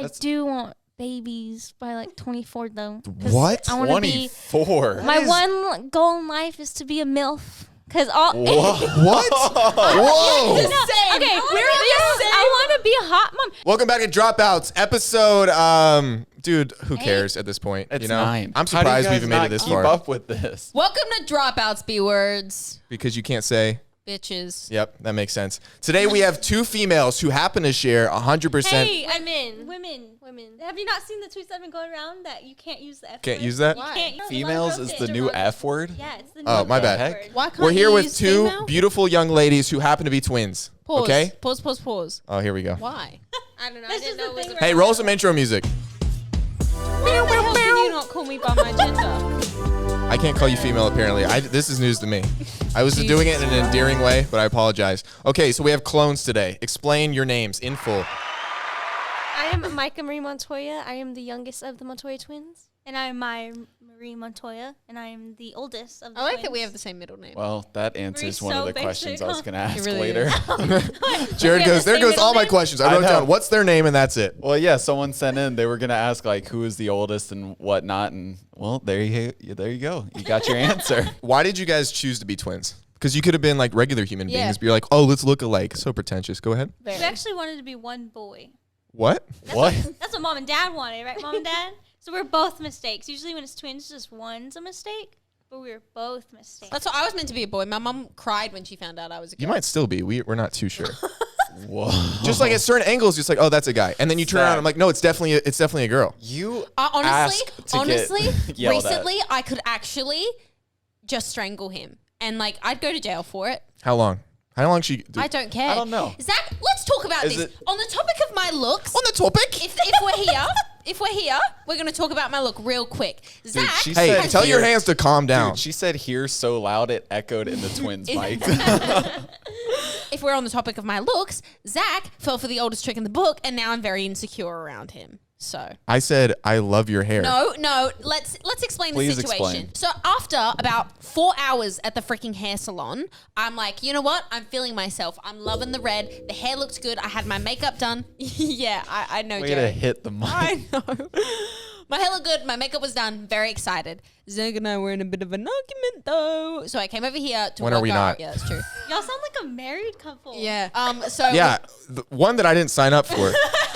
I do want babies by like 24 though. What? I want to be 24. My one goal in life is to be a MILF. Cause all What? Whoa! Okay, I want to be a hot mom. Welcome back to Dropouts episode. Dude, who cares at this point? It's you know, 9. I'm surprised we even made it this far. Keep up with this. Welcome to Dropouts, B-words. Because you can't say. Bitches. Yep, that makes sense. Today we have two females who happen to share 100%. Hey, women. Have you not seen the tweets that have been going around that you can't use the F Can't word? use that? You can't use Females is the new F word? Yeah, it's the new Oh, my F bad. word. Why can't We're here you with use two female? beautiful young ladies who happen to be twins. Pause. Okay? Pause. Oh, here we go. Why? I don't know. This I didn't is know the it was thing a Hey, roll some intro music. Why the hell can you not call me by my gender? I can't call you female, apparently. This is news to me. I was doing it in an endearing way, but I apologize. Okay, so we have clones today. Explain your names in full. I am Myka Montoya. I am the youngest of the Montoya twins. And I'm Mya Montoya, and I'm the oldest of the I like twins. that we have the same middle name. Well, that answers one so of the basic, questions I was going to ask really later. Jared goes, there goes all my questions. I wrote know. down, what's their name, and that's it. Well, yeah, someone sent in. They were going to ask, like, who is the oldest and whatnot. And, well, there you go. You got your answer. Why did you guys choose to be twins? Because you could have been like regular human Yeah. beings, but you're like, oh, let's look alike. So pretentious. Go ahead. We actually wanted to be one boy. What? What? That's what mom and dad wanted, right, mom and dad? So we're both mistakes. Usually when it's twins, just one's a mistake, but we were both mistakes. That's what I was meant to be a boy. My mom cried when she found out I was a girl. You might still be. We're not too sure. Whoa. Just like at certain angles, just like, oh, that's a guy. And then you turn around, I'm like, no, it's definitely a girl. You honestly, yelled at. recently I could actually just strangle him. And like, I'd go to jail for it. How long? How long she? I don't care. I don't know. Zach, let's talk about Is this. it- On the topic of my looks, On the topic. if we're here, we're going to talk about my look real quick. Zach, she Hey, said tell your here- hands to calm down. Dude, she said here so loud it echoed in the twins' mic. if we're on the topic of my looks, Zach fell for the oldest trick in the book, and now I'm very insecure around him. So I said, I love your hair. no, let's explain Please the situation. explain. So after about 4 hours at the freaking hair salon, I'm like, you know what? I'm feeling myself. I'm loving the red. The hair looks good. I had my makeup done. Yeah, I know, Way to Jared. hit the mic. I know. My hair looked good. My makeup was done. Very excited. Zach and I were in a bit of an argument, though. So I came over here to When work are we out. not? Yeah, that's true. Y'all sound like a married couple. Yeah. So Yeah, the one that I didn't sign up for.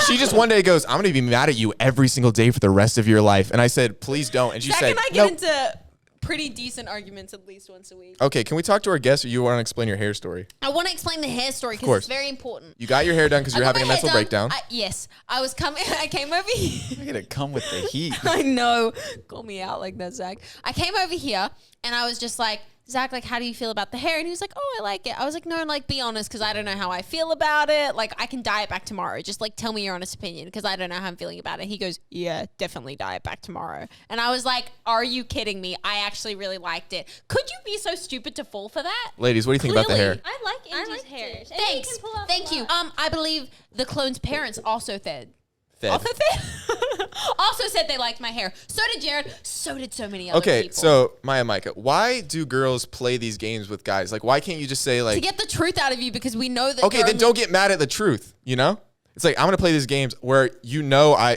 She just one day goes, I'm going to be mad at you every single day for the rest of your life. And I said, please don't. And she Zach said, and I no. get into pretty decent arguments at least once a week. Okay, can we talk to our guest or you want to explain your hair story? I want to explain the hair story because course. it's very important. You got your hair done because you're I got having a my hair mental done. breakdown. Yes. I came over here. Way to come with the heat. I know. Call me out like that, Zach. I came over here and I was just like, Zach, like, how do you feel about the hair? And he was like, oh, I like it. I was like, no, like, be honest, because I don't know how I feel about it. Like, I can dye it back tomorrow. Just, like, tell me your honest opinion, because I don't know how I'm feeling about it. He goes, yeah, definitely dye it back tomorrow. And I was like, are you kidding me? I actually really liked it. Could you be so stupid to fall for that? Ladies, what do you think about the hair? I like Angie's hair. it. Thanks. Thank you. I believe the clone's parents also said they liked my hair. So did Jared. So did so many other Okay, people. so Mya and Myka, why do girls play these games with guys? Like, why can't you just say to like, get the truth out of you, because we know that. okay, you're then don't get mad at the truth. You know, it's like I'm gonna play these games where you knew I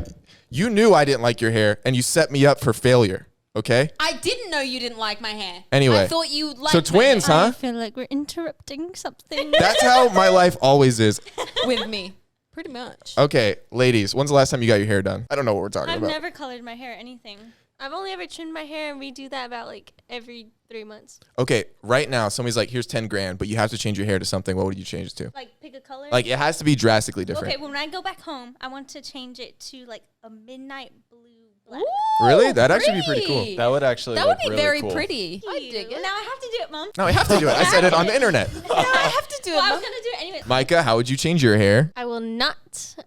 didn't like your hair and you set me up for failure. Okay. I didn't know you didn't like my hair. Anyway. I thought you liked So my twins, hair. huh? I feel like we're interrupting something. That's how my life always is. With me. Pretty much. Okay, ladies, when's the last time you got your hair done? I don't know what we're talking I've about. never colored my hair anything. I've only ever trimmed my hair, and we do that about like every 3 months. Okay, right now somebody's like, here's 10 grand, but you have to change your hair to something. What would you change it to? Like pick a color. Like it has to be drastically different. Okay, when I go back home, I want to change it to like a midnight blue black. Really? That'd actually be pretty cool. That would actually That look would be really very cool. pretty. I dig it. Now I have to do it, Mom. No, I have to do it. I said it on the internet. No, I have to do Well, I it. was gonna do it anyway. Myka, how would you change your hair? I will not.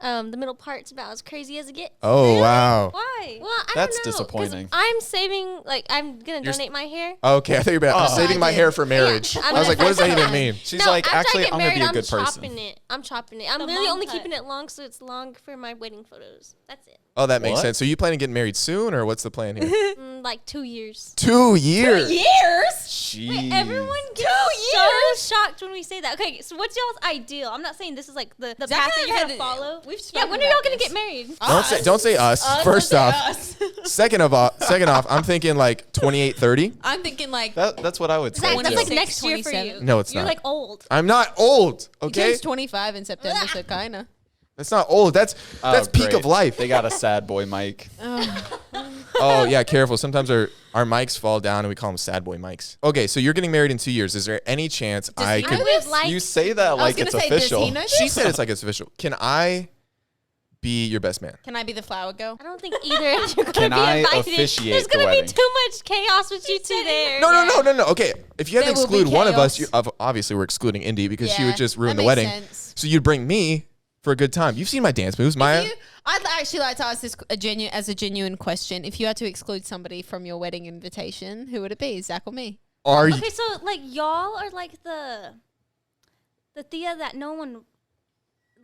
The middle part's about as crazy as it gets. Oh, wow. Why? Well, I That's don't know, 'cause disappointing. I'm saving, like, I'm going to You're donate my hair. Okay, I thought you were about saving my hair for marriage. Yeah, I was like, what does that even mean? She's No, like, after I actually, get I'm going to be a married, good person. I'm chopping it. I'm The really mom only cut. keeping it long, so it's long for my wedding photos. That's it. Oh, that makes What? sense. So you planning on getting married soon, or what's the plan here? Like 2 years. 2 years. Years? Jeez. Everyone gets 2 so years? shocked when we say that. Okay, so what's y'all's ideal? I'm not saying this is like the Zach path and that I you're had gonna follow. We've Yeah, spoken when are y'all about gonna this. get married? Don't say us. First off. Second off, I'm thinking like 28, 30. I'm thinking like That's what I would say. Zach, that's too. like 26, next year for 27. you. No, it's You're not. like old. I'm not old. he Okay, turns 25 in September, so kinda. that's not old. That's peak great. of life. They got a sad boy mic. Oh yeah, careful. Sometimes our mics fall down and we call them sad boy mics. Okay, so you're getting married in 2 years. Is there any chance I he could? know I would like. You say that I was like gonna it's say, official. does he know She this? said it's like it's official. Can I be your best man? Can I be the flower girl? I don't think either of you are gonna Can be I invited. officiate There's the gonna be wedding? too much chaos with you two there. No. Okay, if you had to There will be exclude one of us, chaos. obviously we're excluding Indy because she Yeah, would just ruin that the makes wedding. sense. So you'd bring me for a good time. You've seen my dance moves, Maya. I'd actually like to ask this a genuine question. If you had to exclude somebody from your wedding invitation, who would it be, Zach or me? Are you? Okay, so like y'all are like the Thea that no one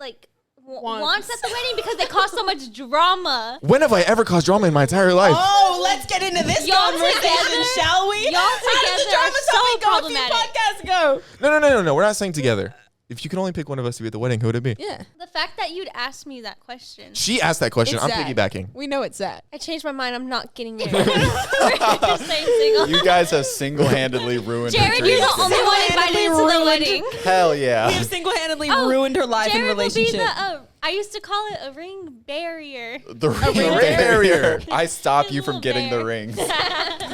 like wants at the wedding because they cause so much drama. When have I ever caused drama in my entire life? Oh, let's get into this Y'all conversation, together? shall we? Y'all How does the together drama are so topic go? A few problematic. podcasts ago. No. We're not saying together. If you could only pick one of us to be at the wedding, who would it be? Yeah. The fact that you'd ask me that question. She asked that question. It's I'm Zach. piggybacking. We know it's Zach. I changed my mind. I'm not getting married. We're just staying single. You guys have single-handedly ruined her Jared, you're dreams. the only one invited to the wedding. Hell We yeah. have single-handedly Oh, ruined her life and Jared will be relationship. the. I used to call it a ring barrier. The ring barrier. barrier. I stop His you from little getting the bear. rings.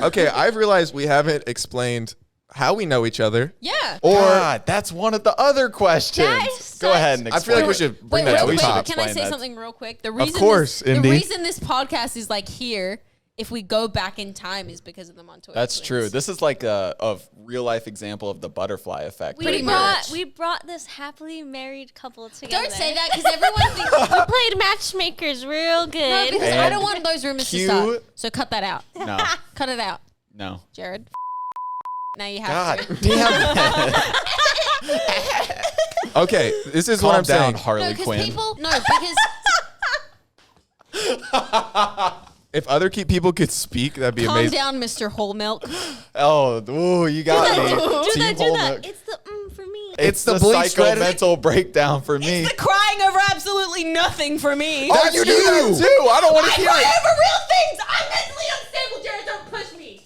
Okay, I've realized we haven't explained how we know each other. Yeah. Or God, that's one of the other questions. That is Go such- ahead and I explain. feel like we should bring that real to the quick, top. Can I Explain say that. something real quick? The reason course, the Indy. reason this podcast is like here, if we go back in time, is because of the Montoya That's twins. true. This is like a real-life example of the butterfly effect. Pretty much. We brought this happily married couple together. Don't say that because everyone thinks. We played matchmakers real No, good. because I And don't want those rumors to cue- start. So cut that out. No, Cut it out, no. Jared. Now you have God to. damn. Okay, this is what Calm I'm down, saying. Harley No, because Quinn. people. No, because If other people could speak, that'd be calm amazing. down, Mr. Whole Milk. Oh, ooh, you got me. Do Team that, do Whole that. Milk. It's the for me. It's the the bleached red- psycho-mental breakdown for me. The crying over absolutely nothing for me. Oh, you do that too. I don't want to I hear cry it. over real things. I'm mentally unstable, Jared. Don't push me.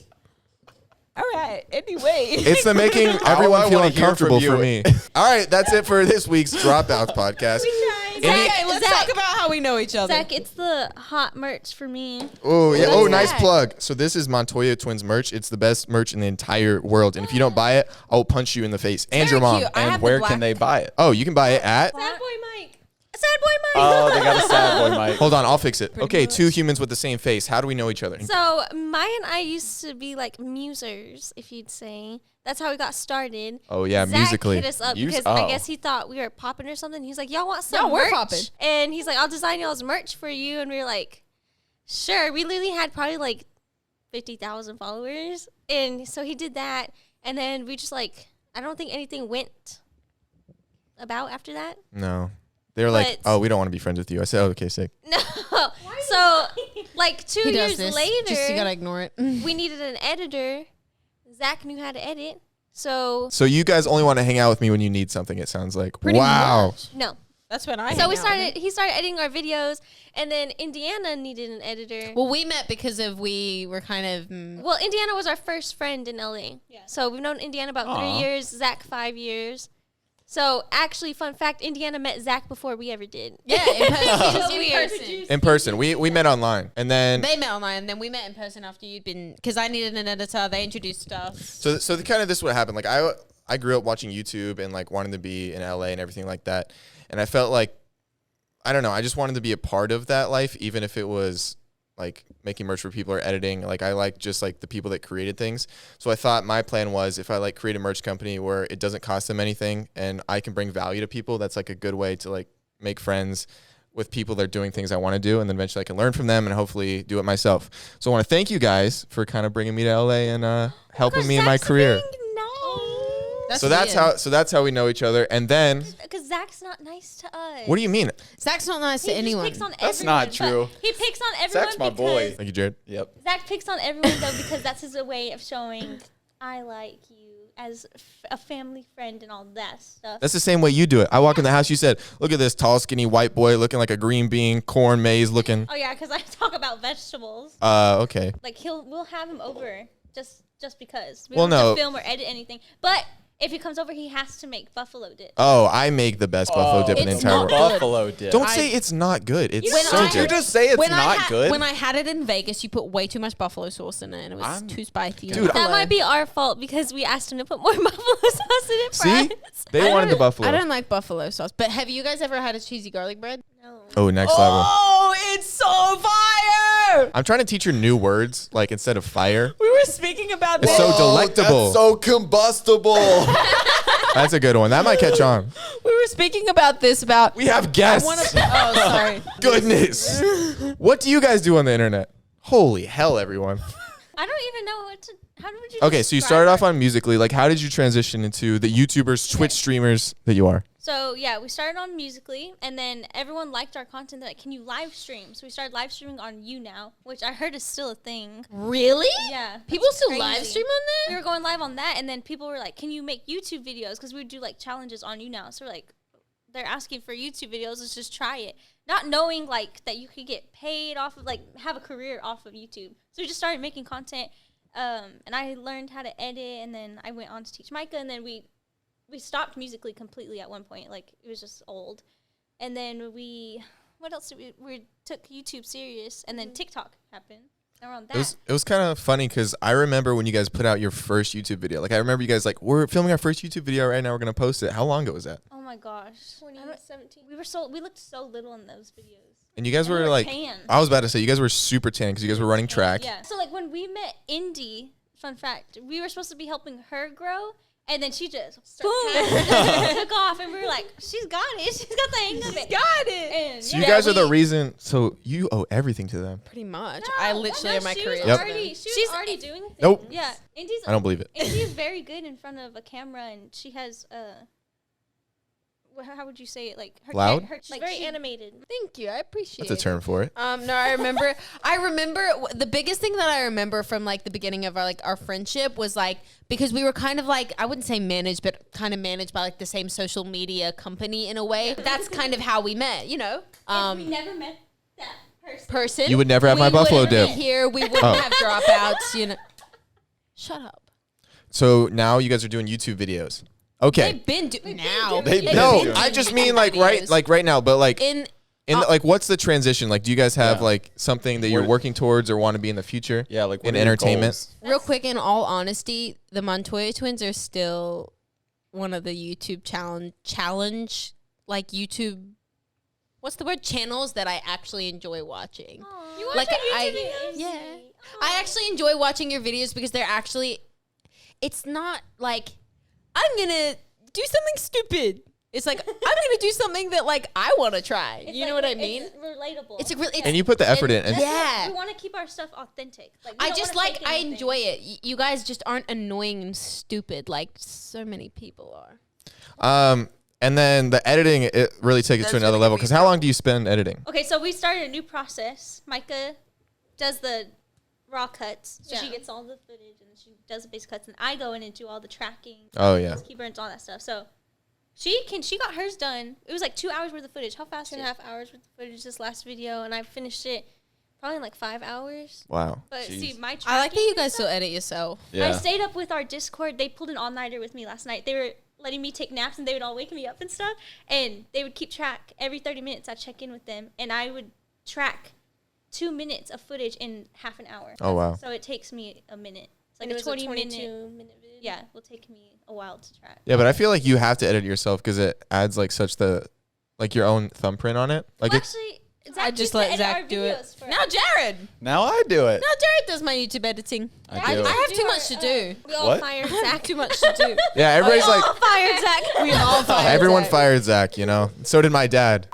All right. Anyway. It's the making everyone I feel wanna hear uncomfortable from for you. me. All right, that's it for this week's Dropouts podcast. Okay, let's Zach. talk about how we know each other. Zach, it's the hot merch for me. Oh yeah. What's Oh, nice that? plug. So this is Montoya Twinz merch. It's the best merch in the entire world. And if you don't buy it, I'll punch you in the face and your very mom. cute. I And have the where black- can they buy it? Oh, you can buy it at. Sad boy Mike. Sad boy Mike. Oh, they got a sad boy mic. Hold on, I'll fix it. Okay, two humans with the same face. How do we know each other? So Maya and I used to be like musers, if you'd say. That's how we got started. Oh yeah, Zach musically. hit us up Mus- because oh. I guess he thought we were popping or something. He's like, y'all want some No, we're merch? popping. And he's like, I'll design y'all's merch for you. And we were like, sure. We literally had probably like 50,000 followers. And so he did that. And then we just like, I don't think anything went about after that. No. They were like, But- oh, we don't want to be friends with you. I said, oh, okay, sick. No. So like 2 He does years this. later, Just you gotta ignore it. we needed an editor. Zach knew how to edit. So So you guys only want to hang out with me when you need something, it sounds like. Pretty wow. much. no. That's when I. So hang we out with him. he started editing our videos, and then Indiana needed an editor. Well, we met because of we were kind of. Well, Indiana was our first friend in LA. Yeah. So we've known Indiana about Aw. 3 years, Zach 5 years. So actually, fun fact, Indiana met Zach before we ever did. Yeah, in person. Which is in weird. person. In person. We met online. And then They met online, and then we met in person after you'd been, because I needed an editor. They introduced stuff. so the kind of this would happen. Like I grew up watching YouTube and like wanting to be in LA and everything like that. And I felt like I don't know, I just wanted to be a part of that life, even if it was like making merch for people or editing. Like I like just like the people that created things. So I thought my plan was if I like create a merch company where it doesn't cost them anything and I can bring value to people, that's like a good way to like make friends with people that are doing things I want to do, and then eventually I can learn from them and hopefully do it myself. So I want to thank you guys for kind of bringing me to LA and helping me in my career. No. So that's how we know each other. And then Because Zach's not nice to us. what do you mean? Zach's not nice He to just anyone. picks on That's everyone, not true. but He picks on everyone Zach's my boy. because Thank you, Jared. Yep. Zach picks on everyone though because that's his way of showing I like you as a family friend and all that stuff. That's the same way you do it. I walk in the house, you said, look at this tall, skinny white boy looking like a green bean, corn maze looking. Oh yeah, because I talk about vegetables. Okay. Like we'll have him over just because we Well, don't have no. to film or edit anything. But if he comes over, he has to make buffalo dip. Oh, I make the best buffalo dip in the it's entire not world. Buffalo dip. Don't say it's not good. It's When so I- Did you good. just say it's not good? When I had it in Vegas, you put way too much buffalo sauce in it, and it was too spicy. Dude, That might be our fault because we asked him to put more buffalo sauce in it for See? us. They wanted the buffalo. I don't like buffalo sauce, but have you guys ever had a cheesy garlic bread? No. Oh, next level. Oh, it's so fire! I'm trying to teach her new words, like instead of fire. We were speaking about It's this. so delectable. That's so combustible. That's a good one. That might catch on. We were speaking about this about. We have guests. Oh, sorry. Goodness. What do you guys do on the internet? Holy hell, everyone. I don't even know what to. How would you? Okay, so you describe started off our- on Musical.ly. Like, how did you transition into the YouTubers, Twitch streamers that you are? So yeah, we started on Musical.ly, and then everyone liked our content. They're like, "Can you live stream?" So we started live streaming on YouNow, which I heard is still a thing. Really? Yeah, People that's still crazy. live stream on We there? were going live on that, and then people were like, "Can you make YouTube videos?" Because we would do like challenges on YouNow. So we're like, they're asking for YouTube videos. Let's just try it, not knowing like that you could get paid off of like have a career off of YouTube. So we just started making content, and I learned how to edit, and then I went on to teach Myka, and then we stopped Musical.ly completely at one point. Like it was just old, and then what else did we took YouTube serious, and then TikTok happened. And we're on that. It was kind of funny because I remember when you guys put out your first YouTube video. Like, I remember you guys like, we're filming our first YouTube video right now. We're going to post it. How long ago was that? Oh my gosh. 2017. We looked so little in those videos. And you guys And we were were like, tan. I was about to say, you guys were super tan because you guys were running track. Yeah. So like when we met Indy, fun fact, we were supposed to be helping her grow, and then she just boom took off, and we were like, she's got it. She's got the hang of it. Got it. And So you guys are the reason. So you owe everything to them. Pretty much. No, I literally am my she career. Was Yep. already, she She's was already doing things. Nope. Yeah. Indy's I don't believe it. Indy's very good in front of a camera, and she has how would you say it? Like her Loud? She's Like very she- animated. Thank you. I appreciate That's a term for it. No, I remember. The biggest thing that I remember from like the beginning of our friendship was like because we were kind of like I wouldn't say managed, but kind of managed by like the same social media company in a way. That's kind of how we met, you know. We never met that Person. You would never have my We buffalo wouldn't be dip. here. We wouldn't Oh. have dropouts. You know. Shut up. So now you guys are doing YouTube videos. Okay. They've been doing now. They've been No, doing I just mean like right now, but like in. like what's the transition? Like, do you guys have Yeah. like something that you're What- working towards or want to be in the future? Yeah, like what in are your entertainment. goals? Real quick, in all honesty, the Montoya Twins are still one of the YouTube challenge like YouTube. What's the word? Channels that I actually enjoy watching. You watch Like, our YouTube I- videos? yeah. I actually enjoy watching your videos because they're actually. It's not like I'm gonna do something stupid. It's like I'm gonna do something that like I want to try. It's You like- know what I mean? It's relatable. It's a real. And you put the effort in. And Yeah. We want to keep our stuff authentic. Like, we I don't just wanna like fake I anything. enjoy it. You guys just aren't annoying and stupid like so many people are. and then the editing, it really takes it to That's another really level. good. Because how long do you spend editing? Okay, so we started a new process. Myka does the raw cuts, so she Yeah. gets all the footage, and she does the base cuts, and I go in and do all the tracking, Oh yeah. keyburns, all that stuff. So she got hers done. It was like 2 hours worth of footage. How fast? 2.5 hours with the footage this last video, and I finished it probably in like 5 hours. Wow. But see, Jeez. my I like that tracking you and guys stuff- still edit yourself. I Yeah. stayed up with our Discord. They pulled an all-nighter with me last night. They were letting me take naps, and they would all wake me up and stuff. And they would keep track. Every 30 minutes, I'd check in with them, and I would track 2 minutes of footage in half an hour. Oh wow. So it takes me a minute. It's like And it a was 20 a minute. 22-minute video. Yeah, it will take me a while to track. Yeah, but I feel like you have to edit it yourself because it adds like such your own thumbprint on it. Like Well, it's actually, Zach I just used to let edit Zach our do it. videos for Now us. Jared. Now I do it. Now Jared does my YouTube editing. I do. I have do too our, much to do. We all What? fired I have Zach. too much to do. yeah, everybody's like Fired Zach. We all fired everyone Zach. fired Zach. You know. So did my dad.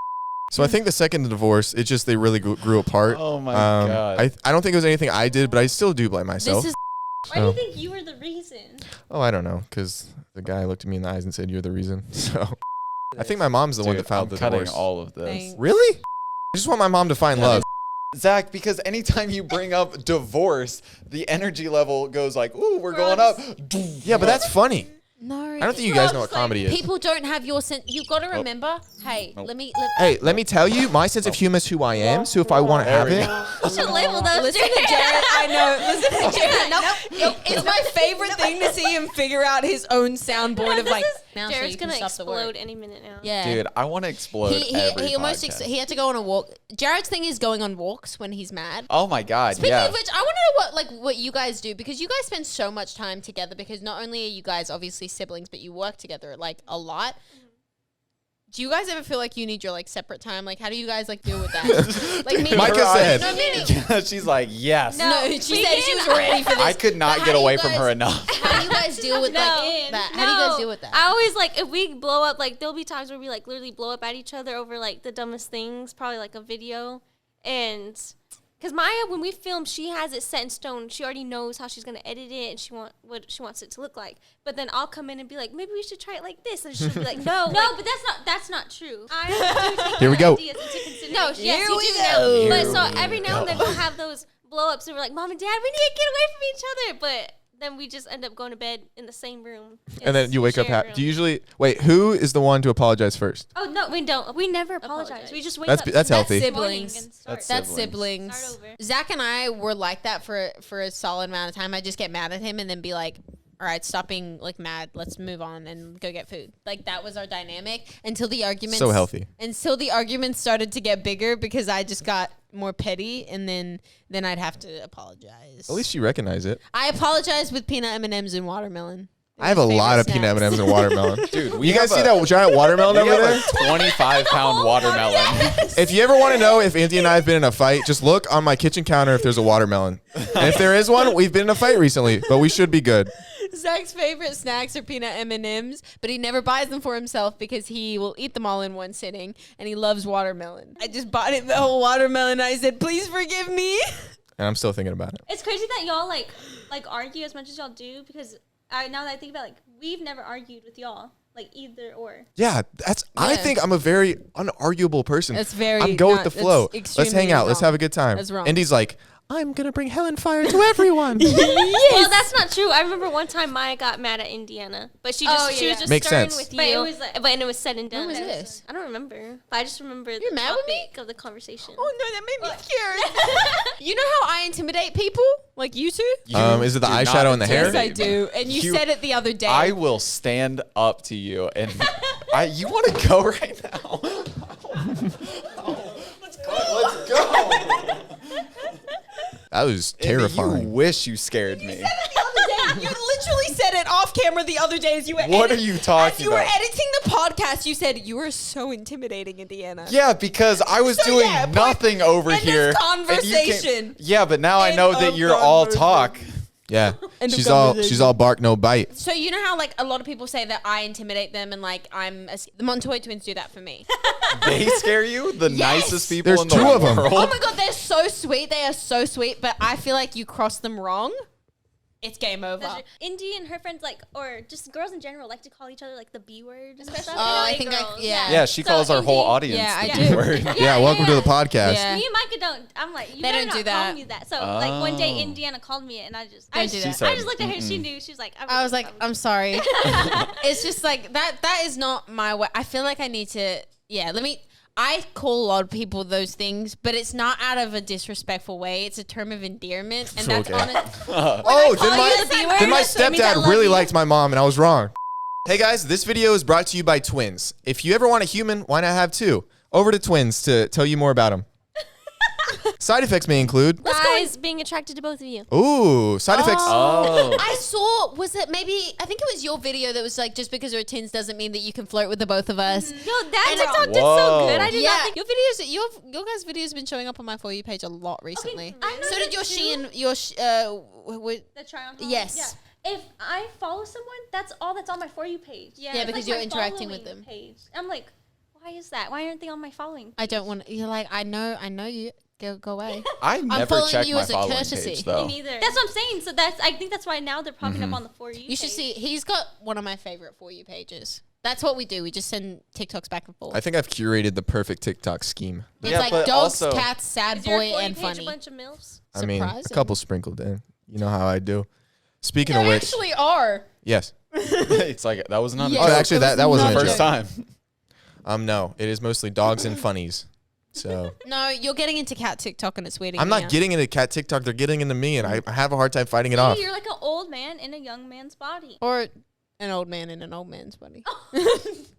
So I think the second divorce, it's just they really grew apart. Oh my God. I don't think it was anything I did, but I still do blame myself. This is Why do you think you were the reason? Oh, I don't know, because the guy looked at me in the eyes and said, "You're the reason." So I think my mom's the one Dude, that filed I'm the cutting divorce. all of this. Thanks. Really? I just want my mom to find love. Zach, because anytime you bring up divorce, the energy level goes like, ooh, we're going up. Yeah, but that's funny. No. I don't think you guys know what comedy is. People don't have your sense. You've got to remember. Hey, let me. Hey, let me tell you, my sense of humor is who I am. So if I want to have it, You should label those. Listen to Jared. I know. Listen to Jared. Nope. It's my favorite thing to see him figure out his own soundboard of like. Now so Jared's you can gonna stop the word. explode any minute now. Yeah. Dude, I want to explode. He almost podcast. he had to go on a walk. Jared's thing is going on walks when he's mad. Oh my God. Speaking yeah. of which, I want to know what you guys do, because you guys spend so much time together, because not only are you guys obviously siblings, but you work together like a lot. Do you guys ever feel like you need your like separate time? Like, how do you guys like deal with that? Like me, Micah said. No, meaning, She's like, yes. no, she said she was ready for this. I could not But get how do away you from guys- her enough. How do you guys deal with like that? How do you guys deal with that? I always like, if we blow up, like there'll be times where we like literally blow up at each other over like the dumbest things, probably like a video. And because Maya, when we film, she has it set in stone. She already knows how she's gonna edit it and what she wants it to look like. But then I'll come in and be like, maybe we should try it like this, and she'll be like, no, but that's not true. I do take Here we go. ideas into consideration. No, yes, you do go. know. But so every now and then we'll have those blow ups, and we're like, Mom and Dad, we need to get away from each other. But then we just end up going to bed in the same room. and then you wake up. Shared room. Do you usually wait? Who is the one to apologize first? Oh no, we don't. We never apologize. We just wake That's up. that's healthy. this morning Siblings. and start. That's That's siblings. Start over. Zach and I were like that for a solid amount of time. I just get mad at him and then be like, all right, stop being like mad. Let's move on and go get food. Like that was our dynamic until the arguments. So healthy. Until the arguments started to get bigger, because I just got more petty, and then I'd have to apologize. At least you recognize it. I apologize with peanut M&Ms and watermelon. I have a Favorite lot of peanut snacks. M&Ms and watermelon. Dude, we You guys have see that giant watermelon We over have there? a 25-pound watermelon. If you ever want to know if Andy and I have been in a fight, just look on my kitchen counter if there's a watermelon. And if there is one, we've been in a fight recently, but we should be good. Zach's favorite snacks are peanut M&Ms, but he never buys them for himself because he will eat them all in one sitting, and he loves watermelon. I just bought him the whole watermelon. I said, please forgive me. And I'm still thinking about it. It's crazy that y'all like argue as much as y'all do, because now that I think about it, like we've never argued with y'all, like either or. Yeah, I think I'm a very unarguable person. That's very I'm go with not- the flow. that's Let's hang extremely out. Let's wrong. have a good time. That's wrong. Indy's like, I'm going to bring hell and fire to everyone. Well, that's not true. I remember one time Maya got mad at Indiana, but she was just Makes stern sense. with you. But it was like, But it was said and done. When was this? I don't remember. But I just remember You're the mad with me? topic of the conversation. Oh, no, that made me scared. You know how I intimidate people? Like you two? Is it the do not eyeshadow and the hair? Yes, I intimidate me. do. And you You- said it the other day. I will stand up to you, and you want to go right now? Let's go. That was Andy, you terrifying. wish you scared me. The other day, you literally said it off camera the other day as you were What are you talking as you were about? editing the podcast. You said you were so intimidating, Indiana. Yeah, because I was So, doing yeah, but nothing over in this here. and you conversation. yeah, but now I End know that of you're all conversation. talk. Yeah. End of She's conversation. all bark, no bite. So you know how like a lot of people say that I intimidate them, and like the Montoya Twins do that for me. They scare you? The nicest people There's in the two world. of them. Oh my god, they're so sweet. They are so sweet, but I feel like you cross them wrong, it's game over. Indy and her friends, like, or just girls in general, like to call each other like the B word and stuff. Oh, I You know, think girls. Yeah, she So calls our whole Indy- audience Yeah, I the B do. word. Yeah, welcome to the podcast. Yeah. Me and Micah don't. I'm like, you They better don't do not that. call me that. So like one day Oh. Indiana called me and I just Don't do that. She said, I just looked at her. She knew. She was like, I was like, I'm sorry. It's just like that is not my way. I feel like I need to. Yeah, I call a lot of people those things, but it's not out of a disrespectful way. It's a term of endearment, and that's Okay. honest. Oh, call you the B word, then my that means I stepdad love really you. liked my mom, and I was wrong. Hey guys, this video is brought to you by Twins. If you ever want a human, why not have two? Over to Twins to tell you more about them. Side effects may include, guys being attracted to both of you. ooh, side effects. Oh. I saw. Was it maybe? I think it was your video that was like, just because we're twins doesn't mean that you can flirt with the both of us. Yo, that And TikTok did Whoa. so good. I did Yeah, not think. your videos, your guys' videos have been showing up on my For You page a lot recently. I know So did that your too. Shein, your The try on. Yes. Yeah. If I follow someone, that's all that's on my For You page. Yeah, It's because like you're my interacting with following them. Page. I'm like, why is that? Why aren't they on my following? I don't want. You're like, I know you. Go away. I never following check you my as a following courtesy. page, though. Me neither. That's what I'm saying. So I think that's why now they're popping up on the For You. You should see. He's got one of my favorite For You pages. That's what we do. We just send TikToks back and forth. I think I've curated the perfect TikTok scheme. It's Yeah, like but dogs, also- cats, sad Is your boy, For You and page funny. a bunch of MILFs? I mean, a Surprising. couple sprinkled in. You know how I do. Speaking of There which, actually are. yes. It's like that was not Yeah. a Oh, joke. actually, It was that wasn't the a first joke. time. No, it is mostly dogs and funnies. So No, you're getting into cat TikTok and it's weirding I'm me not out. getting into cat TikTok. They're getting into me, and I have a hard time fighting it off. You're like an old man in a young man's body. Or an old man in an old man's body.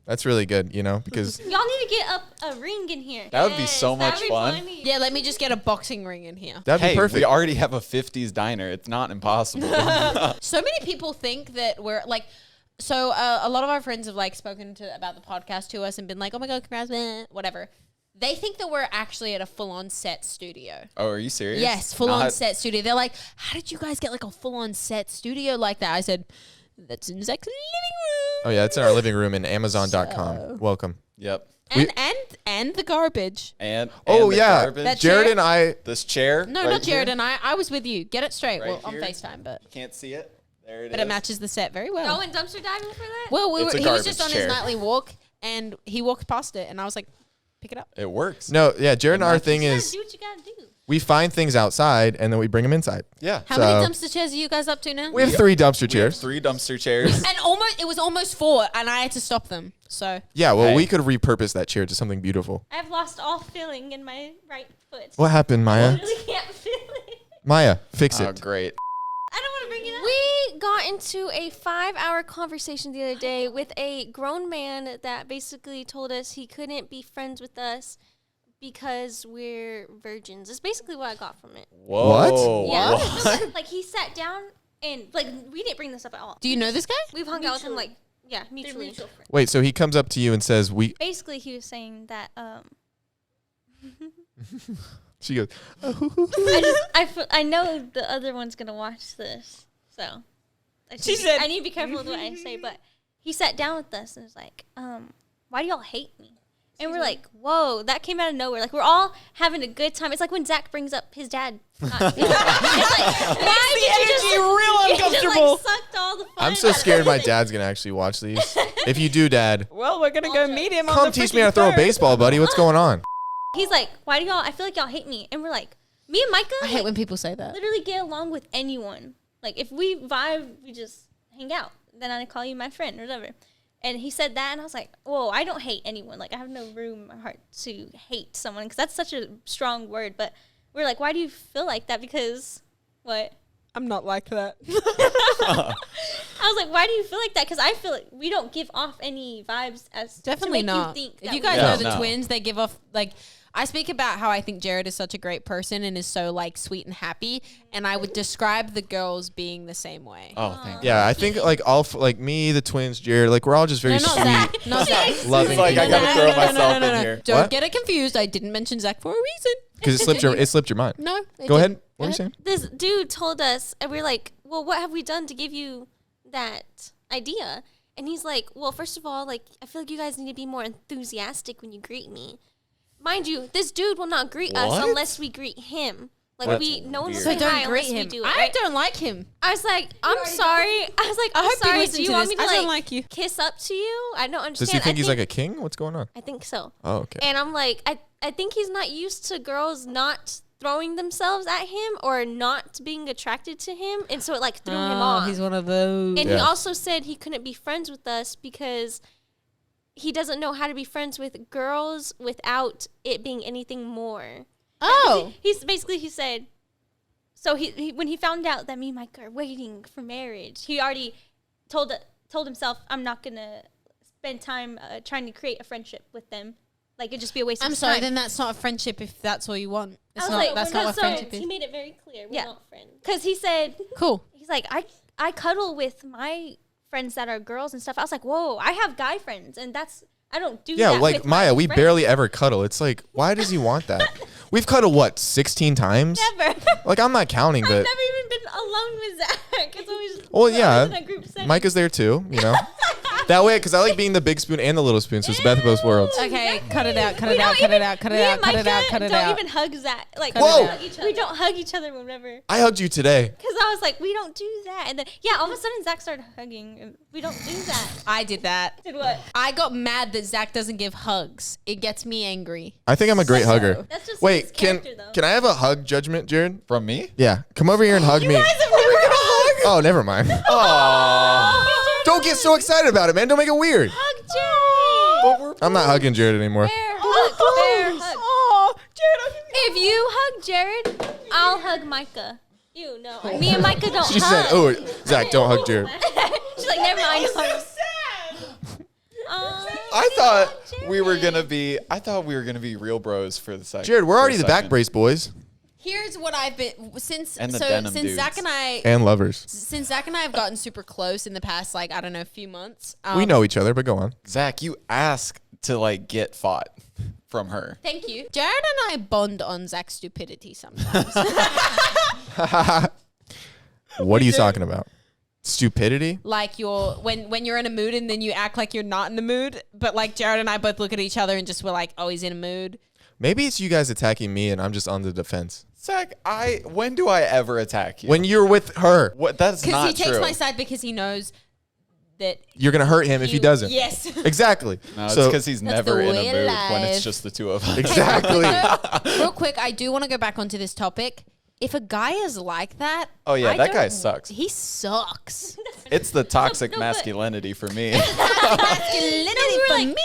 That's really good, you know, because Y'all need to get up a ring in here. That would be so much That'd be fun. funny. Yeah, let me just get a boxing ring in here. that'd Hey, be perfect. we already have a 50s diner. It's not impossible. So many people think that we're like, so a lot of our friends have like spoken to about the podcast to us and been like, oh my God, congrats, man, whatever. They think that we're actually at a full-on set studio. Oh, are you serious? Yes, full-on Not- set studio. They're like, how did you guys get like a full-on set studio like that? I said, that's in Zach's living room. Oh yeah, it's in our living room in Amazon.com. Welcome. Yep. And the garbage. And Oh the yeah, garbage. That Jared chair? and I. This chair. No, right not Jared here. and I was with you. Get it straight. Right Well, on here? FaceTime, but Can't see it. There it is. it matches the set very well. Y'all went dumpster diving for that? Well, It's a he was just on garbage his chair. nightly walk, and he walked past it, and I was like, pick it up. It works. No, yeah, Jared and our thing You gotta is do what you gotta do. we find things outside and then we bring them inside. Yeah. How So- many dumpster chairs are you guys up to now? We have 3 dumpster We have chairs. 3 dumpster chairs. And it was almost 4, and I had to stop them. So Yeah, well, Hey. we could repurpose that chair to something beautiful. I've lost all feeling in my right foot. What happened, I Maya? really can't feel it. Maya, fix Oh, it. great. I don't want to bring it up. We got into a 5-hour conversation the other day with a grown man that basically told us he couldn't be friends with us because we're virgins. It's basically what I got from it. Whoa. Yeah. What? Like, he sat down and, like, we didn't bring this up at all. do you know this guy? We've hung out with him Mutually. yeah, They're mutually. mutual friends. Wait, so he comes up to you and says, "We." Basically, he was saying that She goes, I know the other one's gonna watch this, so She said- I need to be careful with what I say. But he sat down with us and was like, "Why do y'all hate me?" And we're like, "Whoa, that came out of nowhere!" Like we're all having a good time. It's like when Zach brings up his dad. It's like, why did you just real you just, uncomfortable. like, sucked all the fun I'm so out of scared it. my dad's gonna actually watch these. If you do, Dad, Well, we're gonna go meet him. on come the teach me how to throw a freaking baseball, buddy. What's going on? He's like, "Why do y'all? I feel like y'all hate me." And we're like, "Me and Micah I hate when people say that. literally get along with anyone. Like if we vibe, we just hang out. Then I call you my friend or whatever." And he said that, and I was like, "Whoa, I don't hate anyone. Like I have no room in my heart to hate someone because that's such a strong word." But we're like, "Why do you feel like that?" Because what? I'm not like that. I was like, "Why do you feel like that?" Because I feel like we don't give off any vibes as Definitely to make not. You think If that you guys we know do. the No. twins, they give off like. I speak about how I think Jared is such a great person and is so like sweet and happy, and I would describe the girls being the same way. Oh, thank you. Yeah, I think like like me, the twins, Jared, like we're all just very No, not sweet, Zach. Not Zach. loving It's like I people. gotta throw myself in here. Don't What? get it confused. I didn't mention Zach for a reason. Because it slipped your mind. No. Go ahead. What were you saying? This dude told us, and we're like, "Well, what have we done to give you that idea?" And he's like, "Well, first of all, like, I feel like you guys need to be more enthusiastic when you greet me. Mind you, this dude will not greet us What? unless we greet him. Like, That's no one will weird. So say don't hi greet unless we him. do it, I right? don't like him. I was like, I'm sorry. I was like, I I'm hope he sorry. listens Do you to want this. me to I don't like like you. kiss up to you? I don't understand. Does he think I he's like a king? What's going on? I think so. Oh, okay. And I'm like, I think he's not used to girls not throwing themselves at him or not being attracted to him. And so it like threw him off. He's one of those. And Yeah. he also said he couldn't be friends with us because he doesn't know how to be friends with girls without it being anything more. Oh. He said, so he when he found out that me and Mike are waiting for marriage, he already told himself, I'm not going to spend time trying to create a friendship with them. Like, it'd just be a waste of I'm his sorry, time. then that's not a friendship if that's all you want. It's I was not, like, that's we're not not what so- friendship He is. made it very clear. We're Yeah. not friends. Because he said, Cool. he's like, I cuddle with my friends that are girls and stuff. I was like, whoa, I have guy friends, and I don't do that. Yeah, like with my Maya, we friends. barely ever cuddle. It's like, why does he want that? We've cuddled what, 16 times? Never. Like I'm not counting, I've but never even been alone with Zach. It's always well, yeah, in a group setting. Mike is there too. You know, That way, because I like being the big spoon and the little spoon, so it's the best of both worlds. Okay, cut it out, cut We it out, don't cut it even- out, cut me it out, and cut it out, Myka cut it don't out. even hug Zach. Like, Whoa. we don't hug each other whenever. I hugged you today. Because I was like, we don't do that. And then, yeah, all of a sudden, Zach started hugging. And we don't do that. I did that. Did what? I got mad that Zach doesn't give hugs. It gets me angry. I think I'm a great hugger. That's just his Wait, character, though. can I have a hug judgment, Jared? From me? Yeah, come over here and hug me. Oh, never mind. Don't get so excited about it, man. Don't make it weird. Hug Jared. I'm not hugging Jared anymore. Bear hug. Bear hug. Oh, Jared, If you hug Jared, I'll hug Myka. You know, me and Myka don't She hug. said, "Oh, Zach, don't hug Jared." She's like, never mind. I thought we were gonna be real bros for the second. Jared, we're already for a the back second. brace boys Here's what I've been since And the so denim since dudes. Zach and I and lovers. since Zach and I have gotten super close in the past, like I don't know, few months. We know each other, but go on. Zach, you ask to like get fought from her. Thank you. Jared and I bond on Zach's stupidity sometimes. What are you talking about? Stupidity? Like when you're in a mood and then you act like you're not in the mood, but like Jared and I both look at each other and just we're like, oh, he's in a mood. Maybe it's you guys attacking me and I'm just on the defense. Zach, when do I ever attack you? When you're with her, What? That's Because not he takes true. my side because he knows that you're going to hurt him if he you- doesn't. Yes. Exactly. No, it's So- because he's That's never the in a way of mood when life. it's just the two of us. Exactly. Real quick, I do want to go back onto this topic. If a guy is like that, Oh, yeah, I that guy don't- sucks. He sucks. It's the toxic No, but- masculinity for me. Masculinity we're for like- me.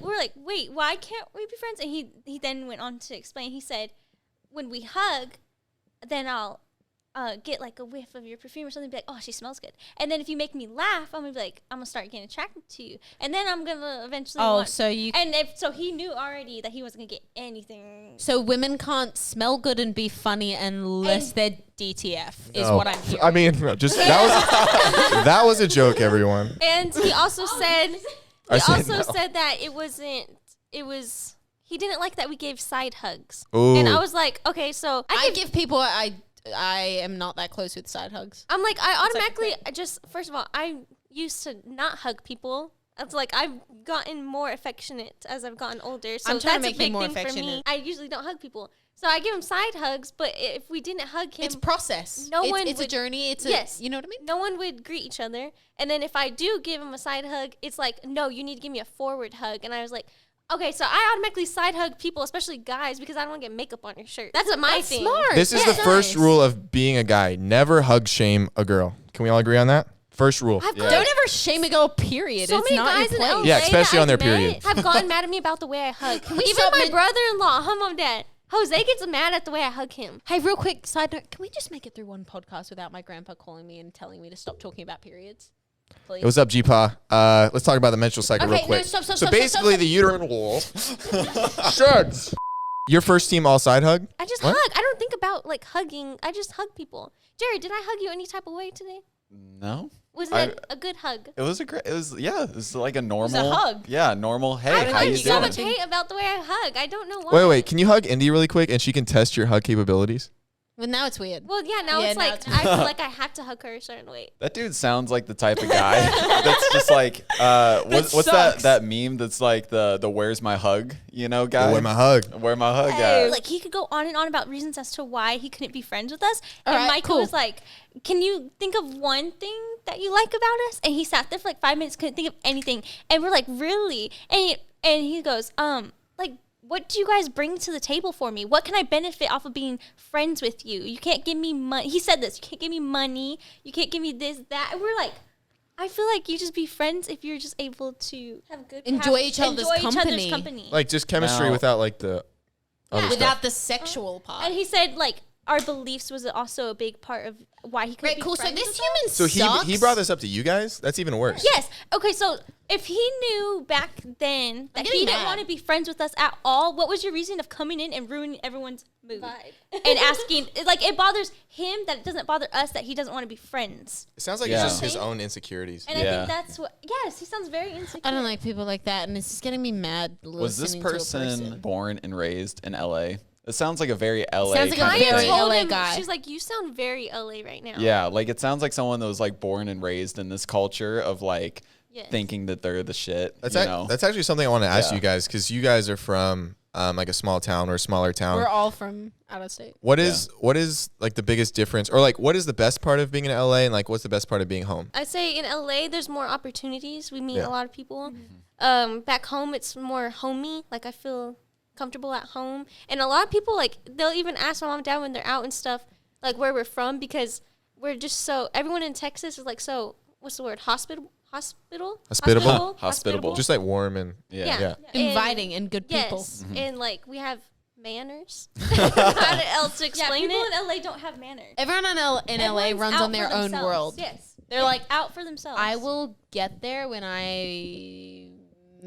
we're like, wait, why can't we be friends? And he then went on to explain. He said, when we hug, then I'll get like a whiff of your perfume or something, be like, oh, she smells good. And then if you make me laugh, I'm gonna be like, I'm gonna start getting attracted to you. And then I'm gonna eventually Oh, want- so you and so he knew already that he wasn't gonna get anything. so women can't smell good and be funny unless And- they're DTF is Oh, what I'm hearing. I mean, just that was a joke, everyone. And he also said I he said also no. said that it was he didn't like that we gave side hugs. Ooh. And I was like, okay, so I give people I am not that close with side hugs. I'm like, I automatically, I just, first of all, I used to not hug people. It's like I've gotten more affectionate as I've gotten older. So I'm trying to that's make a you big more thing for me. affectionate. I usually don't hug people. So I give him side hugs, but if we didn't hug him, It's process. No it's, one it's a would- journey. It's Yes. you know what I mean? no one would greet each other. And then if I do give him a side hug, it's like, no, you need to give me a forward hug. And I was like, okay, so I automatically side hug people, especially guys, because I don't want to get makeup on your shirt. That's my That's thing. smart. This is the first rule of being a guy. Never hug shame a girl. Can we all agree on that? First rule. I've Yeah. got Don't ever shame a girl. Period. so it's many not guys your in place. LA Yeah, especially that on their I've met period. have gotten mad at me about the way I hug. we Even stop my men- brother-in-law, mom, dad, Jose gets mad at the way I hug him. Hey, real quick side note: can we just make it through one podcast without my grandpa calling me and telling me to stop talking about periods? Please. Hey, what's up, G-Pa? Let's talk about the menstrual cycle Okay, real quick. no, stop, so stop, basically, stop. the uterine wall sheds. Your first team all side hug? I just What? hug. I don't think about like hugging. I just hug people. Jared, did I hug you any type of way today? No. Was I- it a good hug? It was it was like a normal hug. Yeah, normal. Hey, I how you heard so much doing? hate about the way I hug. I don't know why. Wait. Can you hug Indy really quick and she can test your hug capabilities? Well, now it's weird. Well, yeah, now Yeah, it's now like it's I feel like I have to hug her a certain way. That dude sounds like the type of guy that's just like what's sucks. that meme that's like the where's my hug, you know, guy? Where my hug? Where my hug guy. Like he could go on and on about reasons as to why he couldn't be friends with us. All And right, Michael cool. was like, "Can you think of one thing that you like about us?" And he sat there for like 5 minutes, couldn't think of anything. And we're like, "Really?" And he goes, like, what do you guys bring to the table for me? What can I benefit off of being friends with you? You can't give me money. He said this. You can't give me money. You can't give me this, that. And we're like, I feel like you just be friends if you're just able to have good Enjoy each other's company. company. Like just chemistry No. without like the other Without stuff. the sexual part. And he said like our beliefs was also a big part of why he couldn't Right, be cool. So friends this with human us. So sucks. he brought this up to you guys? That's even worse. Yes. Okay. So if he knew back then that getting he didn't mad. want to be friends with us at all, what was your reason of coming in and ruining everyone's mood and asking? Like it bothers him that it doesn't bother us that he doesn't want to be friends. It sounds like Yeah. it's just his own insecurities. And I Yeah. think that's what. Yes, he sounds very insecure. I don't like people like that, and it's just getting me mad. Was this listening to a person born and raised in LA? It sounds like a very LA Sounds like a kind I of very thing. told LA him, guy. She's like, you sound very LA right now. Yeah, like it sounds like someone that was like born and raised in this culture of like Yes. thinking that they're the shit. That's you know? that's actually something I want to ask Yeah. you guys, because you guys are from like a small town or a smaller town. We're all from out of state. What is like the biggest difference, or like what is the best part of being in LA, and like what's the best part of being home? I say in LA, there's more opportunities. We meet Yeah. a lot of people. Back home, it's more homey. Like I feel comfortable at home, and a lot of people like they'll even ask my mom and dad when they're out and stuff, like where we're from, because we're just so everyone in Texas is like so. What's the word? Hospitable. Hospitable. Just like warm and Yeah. Inviting and good people. Yes, and like we have manners. How else to Yeah, explain people it? in LA don't have manners. Everyone in LA Everyone's runs out on their for own themselves. world. Yes. They're like, Out for themselves. I will get there when I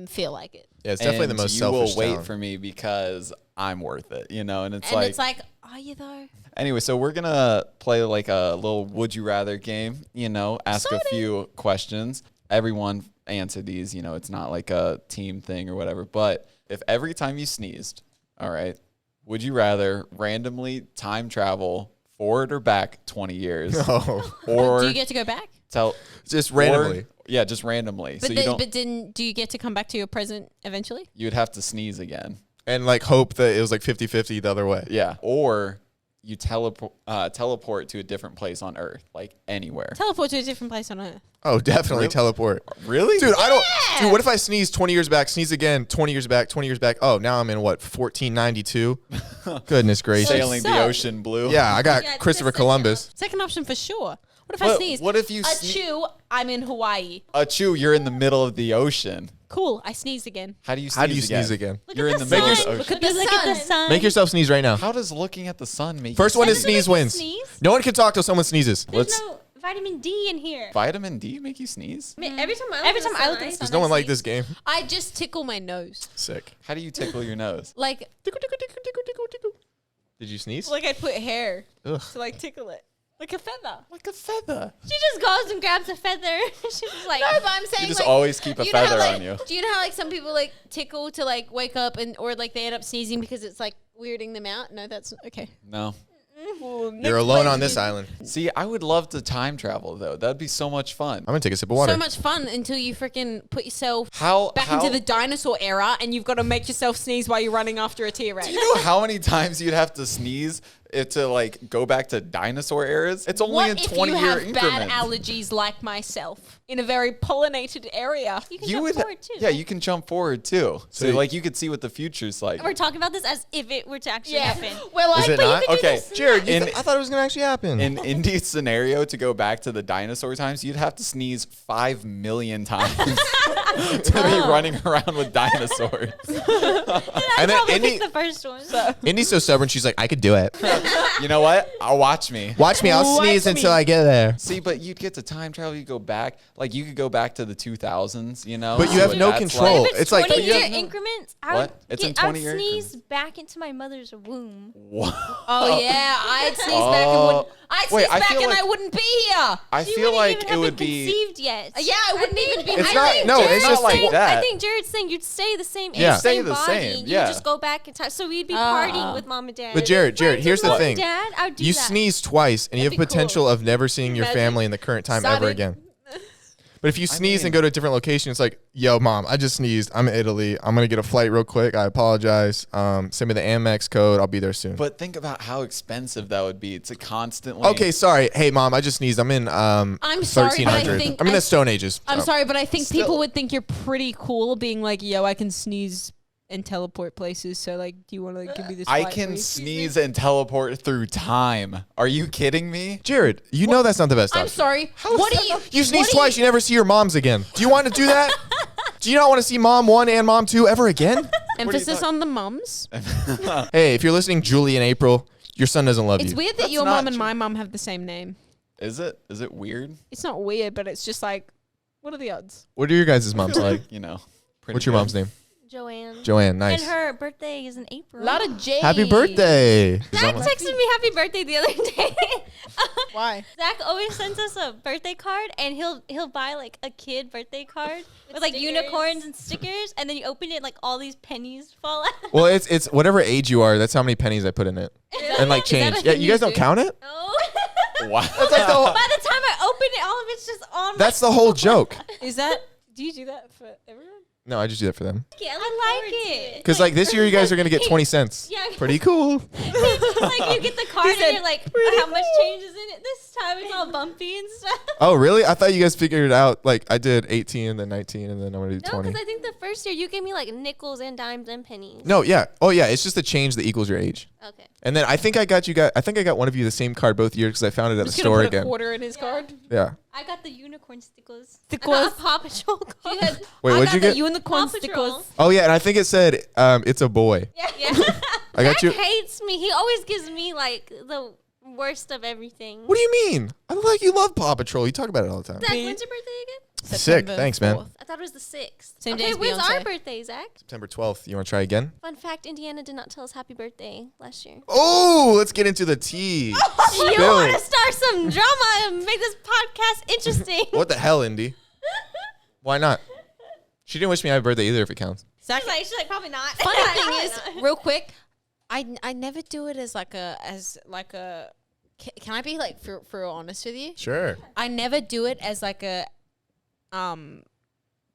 feel like it. yeah, it's definitely the And most you selfish will wait town. for me because I'm worth it, you know? And it's And like, it's like, are you though? anyway, so we're going to play like a little would you rather game, you know, ask a few questions. Everyone answer these, you know, it's not like a team thing or whatever. But if every time you sneezed, all right, would you rather randomly time travel forward or back 20 years? Oh, Or Do you get to go back? just randomly. or- yeah, just randomly. But, so you don't, do you get to come back to your present eventually? you'd have to sneeze again. And like hope that it was like 50-50 the other way. Yeah. Or you teleport to a different place on Earth, like anywhere. Teleport to a different place on Earth. Oh, definitely Really? teleport. Really? Dude, I don't. Dude, what if I sneeze 20 years back, sneeze again, 20 years back, 20 years back? Oh, now I'm in what, 1492? Goodness gracious. Sailing the So- ocean blue. Yeah, I got Yeah, Christopher that's Columbus. Second option for sure. What if I sneeze? What if you Achoo, I'm in Hawaii. Achoo, you're in the middle of the ocean. Cool, I sneezed again. How do you sneeze How do you sneeze again? You're in the the middle of sun. the Look ocean. at the Look at the sun. sun. Make yourself sneeze right now. How does looking at the sun make First you one to sneeze? sneeze wins. Sneeze? No one can talk till someone sneezes. There's Let's no vitamin D in here. vitamin D make you sneeze? I mean, every time I look at the sun, Does no one like this game? I just tickle my nose. Sick. How do you tickle your nose? Like Did you sneeze? I put hair Ugh. to like tickle it. Like a feather. Like a feather. She just goes and grabs a feather. She's just like, No, but I'm saying You just like, always keep a you know how, feather like, on you. Do you know how like some people like tickle to like wake up and or like they end up sneezing because it's like weirding them out? No, that's okay. No. You're alone on this island. See, I would love to time travel though. That'd be so much fun. I'm gonna take a sip of water. So much fun until you freaking put yourself How back into the dinosaur era and you've got to make yourself sneeze while you're running after a T-Rex. Do you know how many times you'd have to sneeze it to like go back to dinosaur eras? It's only What in if 20 you year have increments. bad allergies like myself in a very pollinated area? you can You jump would, forward too. yeah, you can jump forward too. So like you could see what the future's like. We're talking about this as if it were to actually happen. We're like, Is it but you not? could do Okay, this and Jared, that. In- I thought it was gonna actually happen. In Indy's scenario, to go back to the dinosaur times, you'd have to sneeze 5 million times to be running around with dinosaurs. And then Probably Indy, pick the first one. Indy's so stubborn. She's like, I could do it. You know what? I'll watch me. Watch me. I'll sneeze until I get there. See, but you'd get to time travel. You go back, like you could go back to the 2000s. You know, But you see have what no that's control. like. If It's like- 20-year But you- increments, I What? would It's in get, I would 20-year sneeze increments. back into my mother's womb. Oh yeah, I'd sneeze back and would. I'd Wait, sneeze I back feel and like- I wouldn't be here. I She feel wouldn't like even it have would been be. conceived yet. Yeah, I wouldn't even be. It's I not- think no, Jared's it's not just like saying- that. I think Jared's saying you'd stay the same age, Yeah. Stay same the body. same, You yeah. just go back in time. So we'd be partying with mom and dad. But Jared, here's the Mom thing. and dad, I would do You that. sneeze twice, and you have That'd be potential cool. of never seeing your Imagine. family in the current time ever Sorry. again. But if you sneeze mean- and go to a different location, it's like, yo, mom, I just sneezed. I'm in Italy. I'm gonna get a flight real quick. I apologize. Send me the Amex code. I'll be there soon. But think about how expensive that would be to constantly. Okay, sorry. Hey, mom, I just sneezed. I'm in I'm sorry, but I 1300. think I'm in the Stone Ages. I'm So. sorry, but I think Still. people would think you're pretty cool, being like, "Yo, I can sneeze and teleport places." So, like, do you want to like, give me this? I flight, can please? sneeze and teleport through time. Are you kidding me? Jared, you know that's not the best I'm option. sorry. What do you? You sneeze what do twice, you never see your moms again. Do you want to do that? Do you not want to see mom 1 and mom 2 ever again? Emphasis on the mums. Hey, if you're listening, Julie and April, your son doesn't love It's you. weird that That's your not mom and true. my mom have the same name. Is it? Is it weird? It's not weird, but it's just like, what are the odds? What are your guys' moms like? You know. What's your mom's name? Joanne. Joanne, nice. And her birthday is in April. A lot of J. Happy birthday. Zach texted me happy birthday the other day. Why? Zach always sends us a birthday card, and he'll buy like a kid birthday card with like stickers. unicorns and stickers, and then you open it, like all these pennies fall out. Well, it's whatever age you are, that's how many pennies I put in it. And like that change. a Yeah, thing you guys you don't do? count it? No. Wow. That's like the whole, By the time I open it, all of it's just on. that's the whole joke. Is that Do you do that for everyone? No, I just do that for them. Yeah, I like it. Because like this year, you guys are gonna get 20 cents. Yeah. Pretty cool. Like you get the card and you're like, how much change is in it this time? It's all bumpy and stuff. Oh, really? I thought you guys figured it out. Like I did 18 and then 19 and then I'm gonna do No, 20. because I think the first year you gave me like nickels and dimes and pennies. No, yeah. Oh, yeah. It's just a change that equals your age. Okay. And then I think I got one of you the same card both years because I found it at the store put again. a quarter in his card. Yeah. I got the unicorn stickers. I got a Paw Patrol card. Wait, what'd you get? Unicorn Paw Patrol. stickers. Oh yeah, and I think it said it's a boy. Yeah. I got Zach you. hates me. He always gives me like the worst of everything. What do you mean? I look like you love Paw Patrol. You talk about it all the time. Zach, when's your birthday again? Sick. September Thanks, man. 4th. I thought it was the 6th. Same day okay, as when's our Beyonce. birthday, Zach? September 12th. You want to try again? Fun fact, Indiana did not tell us happy birthday last year. Oh, let's get into the tea. You Spill want to it. start some drama and make this podcast interesting? What the hell, Indy? Why not? She didn't wish me happy birthday either, if it counts. Zach, She's like, probably not. funny thing Probably is, not. real quick, I never do it as like a can I be like for real honest with you? Sure. I never do it as like a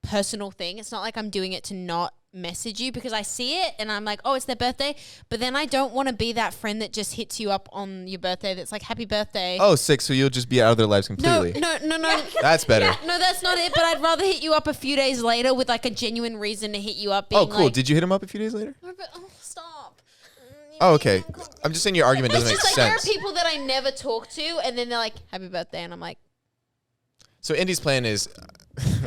personal thing. It's not like I'm doing it to not message you because I see it and I'm like, oh, it's their birthday. But then I don't want to be that friend that just hits you up on your birthday that's like, happy birthday. Oh, sick. So you'll just be out of their lives completely. No. That's better. No, that's not it. But I'd rather hit you up a few days later with like a genuine reason to hit you up. Being Oh, cool. Like, Did you hit him up a few days later? oh, stop. Oh, okay. I'm just saying your argument doesn't make It's just like sense. there are people that I never talk to, and then they're like, happy birthday. And I'm like, So Indy's plan is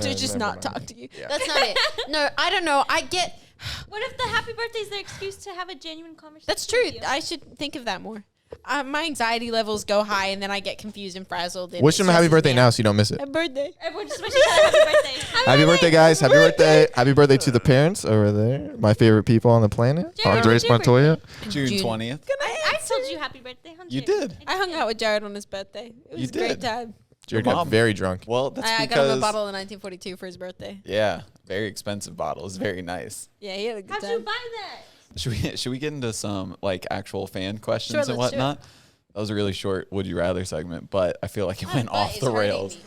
to just never not mind. talk to you. Yeah. That's not it. No, I don't know. I get, What if the happy birthday is their excuse to have a genuine conversation? that's true. with you? I should think of that more. My anxiety levels go high, and then I get confused and frazzled. And Wish it him a happy stresses birthday me now out. so you don't miss it. Happy birthday. Everyone just wishes you happy birthday. Happy birthday, guys. Happy birthday. Happy birthday to the parents over there. My favorite people on the planet. Jared, Andres when's your Montoya. June 20th. I told you happy birthday, huh? You Jared? did. I hung out with Jared on his birthday. It was You a great did. time. Jared Your got mom. very drunk. Well, that's I got him because a bottle in 1942 for his birthday. yeah, very expensive bottle. It's very nice. Yeah, he had a good How'd time. you buy that? Should we get into some like actual fan questions Sure, and let's do it. whatnot? That was a really short would you rather segment, but I feel like it went My butt off is the hurting rails. me.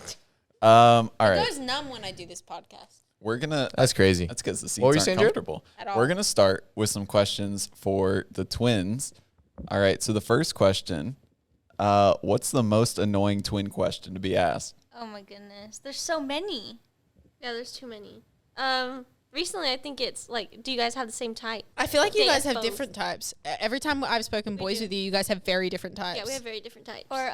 All It right, goes numb when I do this podcast. we're gonna. That's crazy. That's because the seats What were you aren't saying, Jared? comfortable. At all. We're gonna start with some questions for the twins. All right, so the first question: what's the most annoying twin question to be asked? Oh my goodness. There's so many. Yeah, there's too many. Recently, I think it's like, do you guys have the same type? I feel like you They guys have expose. different types. Every time I've spoken boys do. with you, you guys have very different types. Yeah, we have very different types. Or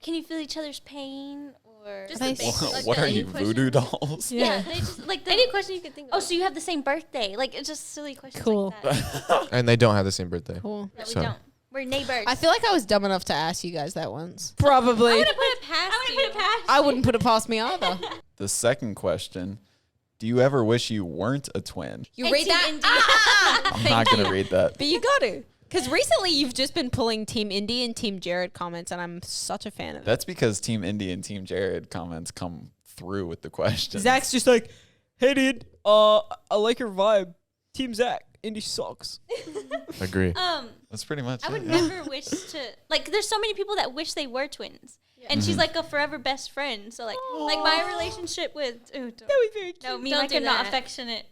can you feel each other's pain? Or Just the the basic, basic. Like What the are any you, question- voodoo dolls? Yeah, they just like any question you could think of. oh, so you have the same birthday? Like it's just silly questions Cool. like that. And they don't have the same birthday. Cool. No, we So- don't. We're neighbors. I feel like I was dumb enough to ask you guys that once. Probably. I wouldn't put it past. I wouldn't put it past me either. The second question: do you ever wish you weren't a twin? You And read Team that? India. I'm not gonna read that. But you got to. Because recently you've just been pulling Team Indy and Team Jared comments, and I'm such a fan of it. That's because Team Indy and Team Jared comments come through with the question. Zach's just like, hey dude, I like your vibe. Team Zach, Indy sucks. Agree. That's pretty much I it. would yeah. never wish to like. There's so many people that wish they were twins, and she's like a forever best friend. So like my relationship with no, me Don't Mike do are not that. affectionate.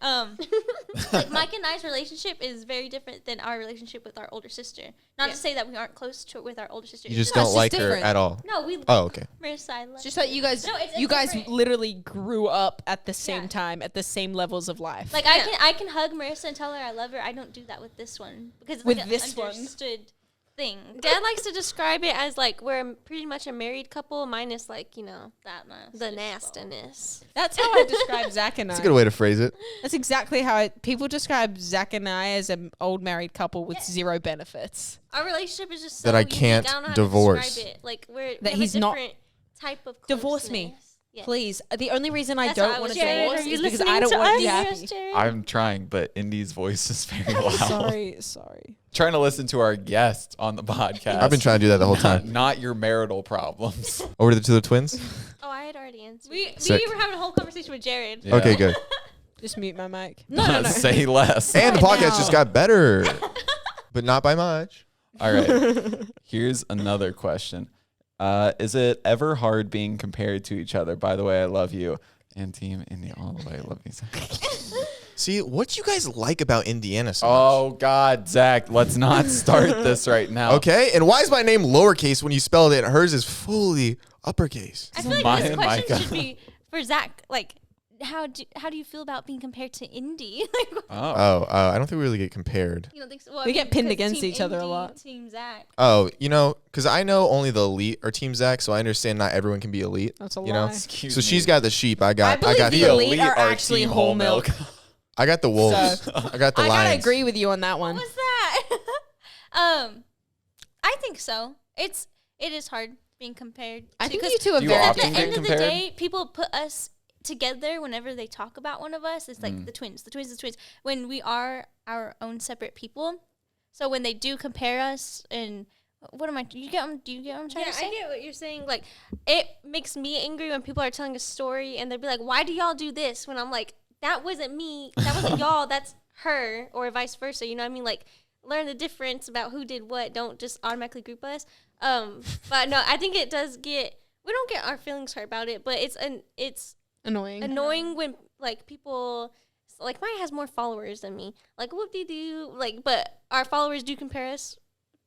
Like Mike and I's relationship is very different than our relationship with our older sister. Not to say that we aren't close to with our older sister. You It's just No, don't it's like just her different. at all. No, we. Oh, okay. Marissa, I love It's just that you guys, No, it's you guys different. literally grew up at the same Yeah. time, at the same levels of life. Like I can hug Marissa and tell her I love her. I don't do that with this one because it's With like this an one. understood thing. Dad likes to describe it as like we're pretty much a married couple, minus like That much. the nastiness. That's how I describe Zach and I. That's a good way to phrase it. That's exactly how people describe Zach and I as an old married couple with zero benefits. Our relationship is just so That I unique. can't don't know how divorce. To describe it. Like we That have he's a not- different type of Divorce me. closeness. Yeah. Please. The only reason I That's what don't I want was to saying. divorce Are you is because listening I don't to want to be us? happy. Yes, Jared? I'm trying, but Indy's voice is very loud. Sorry. Trying to listen to our guest on the podcast. I've been trying to do that the whole time. Not your marital problems. Over to the twins. Oh, I had already answered. We Sick. were having a whole conversation with Jared. Yeah. Okay, good. Just mute my mic. Say less. And the Right podcast now. just got better, but not by much. All right. Here's another question. Is it ever hard being compared to each other? By the way, I love you. And Team India all the way. Love you, Zach. See, what do you guys like about Indiana so much? Oh, God, Zach, let's not start this right now. Okay, and why is my name lowercase when you spelled it and hers is fully uppercase? I feel like Mya this and question Myka. should be for Zach. Like, how do you feel about being compared to Indy? Like, Oh. I don't think we really get compared. you don't think so? Well, We get pinned because against Team each other a Indy, lot. Team Zach. Oh, because I know only the elite are Team Zach, so I understand not everyone can be elite. That's a you know? lie. Excuse So me. she's got the sheep. I I got believe the the elite are are actually Team whole milk. I got the wolves. So, I got the I lions. gotta agree with you on that one. What's that? I think so. It is hard being compared. I think 'cause you two are Do you very at the often different. get end of the compared? day, people put us together whenever they talk about one of us. It's like Mm. the twins. When we are our own separate people. So when they do compare us, and what am I? Do you get what I'm trying to say? I get what you're saying. Like, it makes me angry when people are telling a story and they'll be like, why do y'all do this? When I'm like, that wasn't me. That wasn't y'all. That's her, or vice versa. You know what I mean? Like, learn the difference about who did what. Don't just automatically group us. But no, I think it does we don't get our feelings hurt about it, but it's annoying when, like, people, like, Maya has more followers than me. Like, whoop-de-doo. Like, but our followers do compare us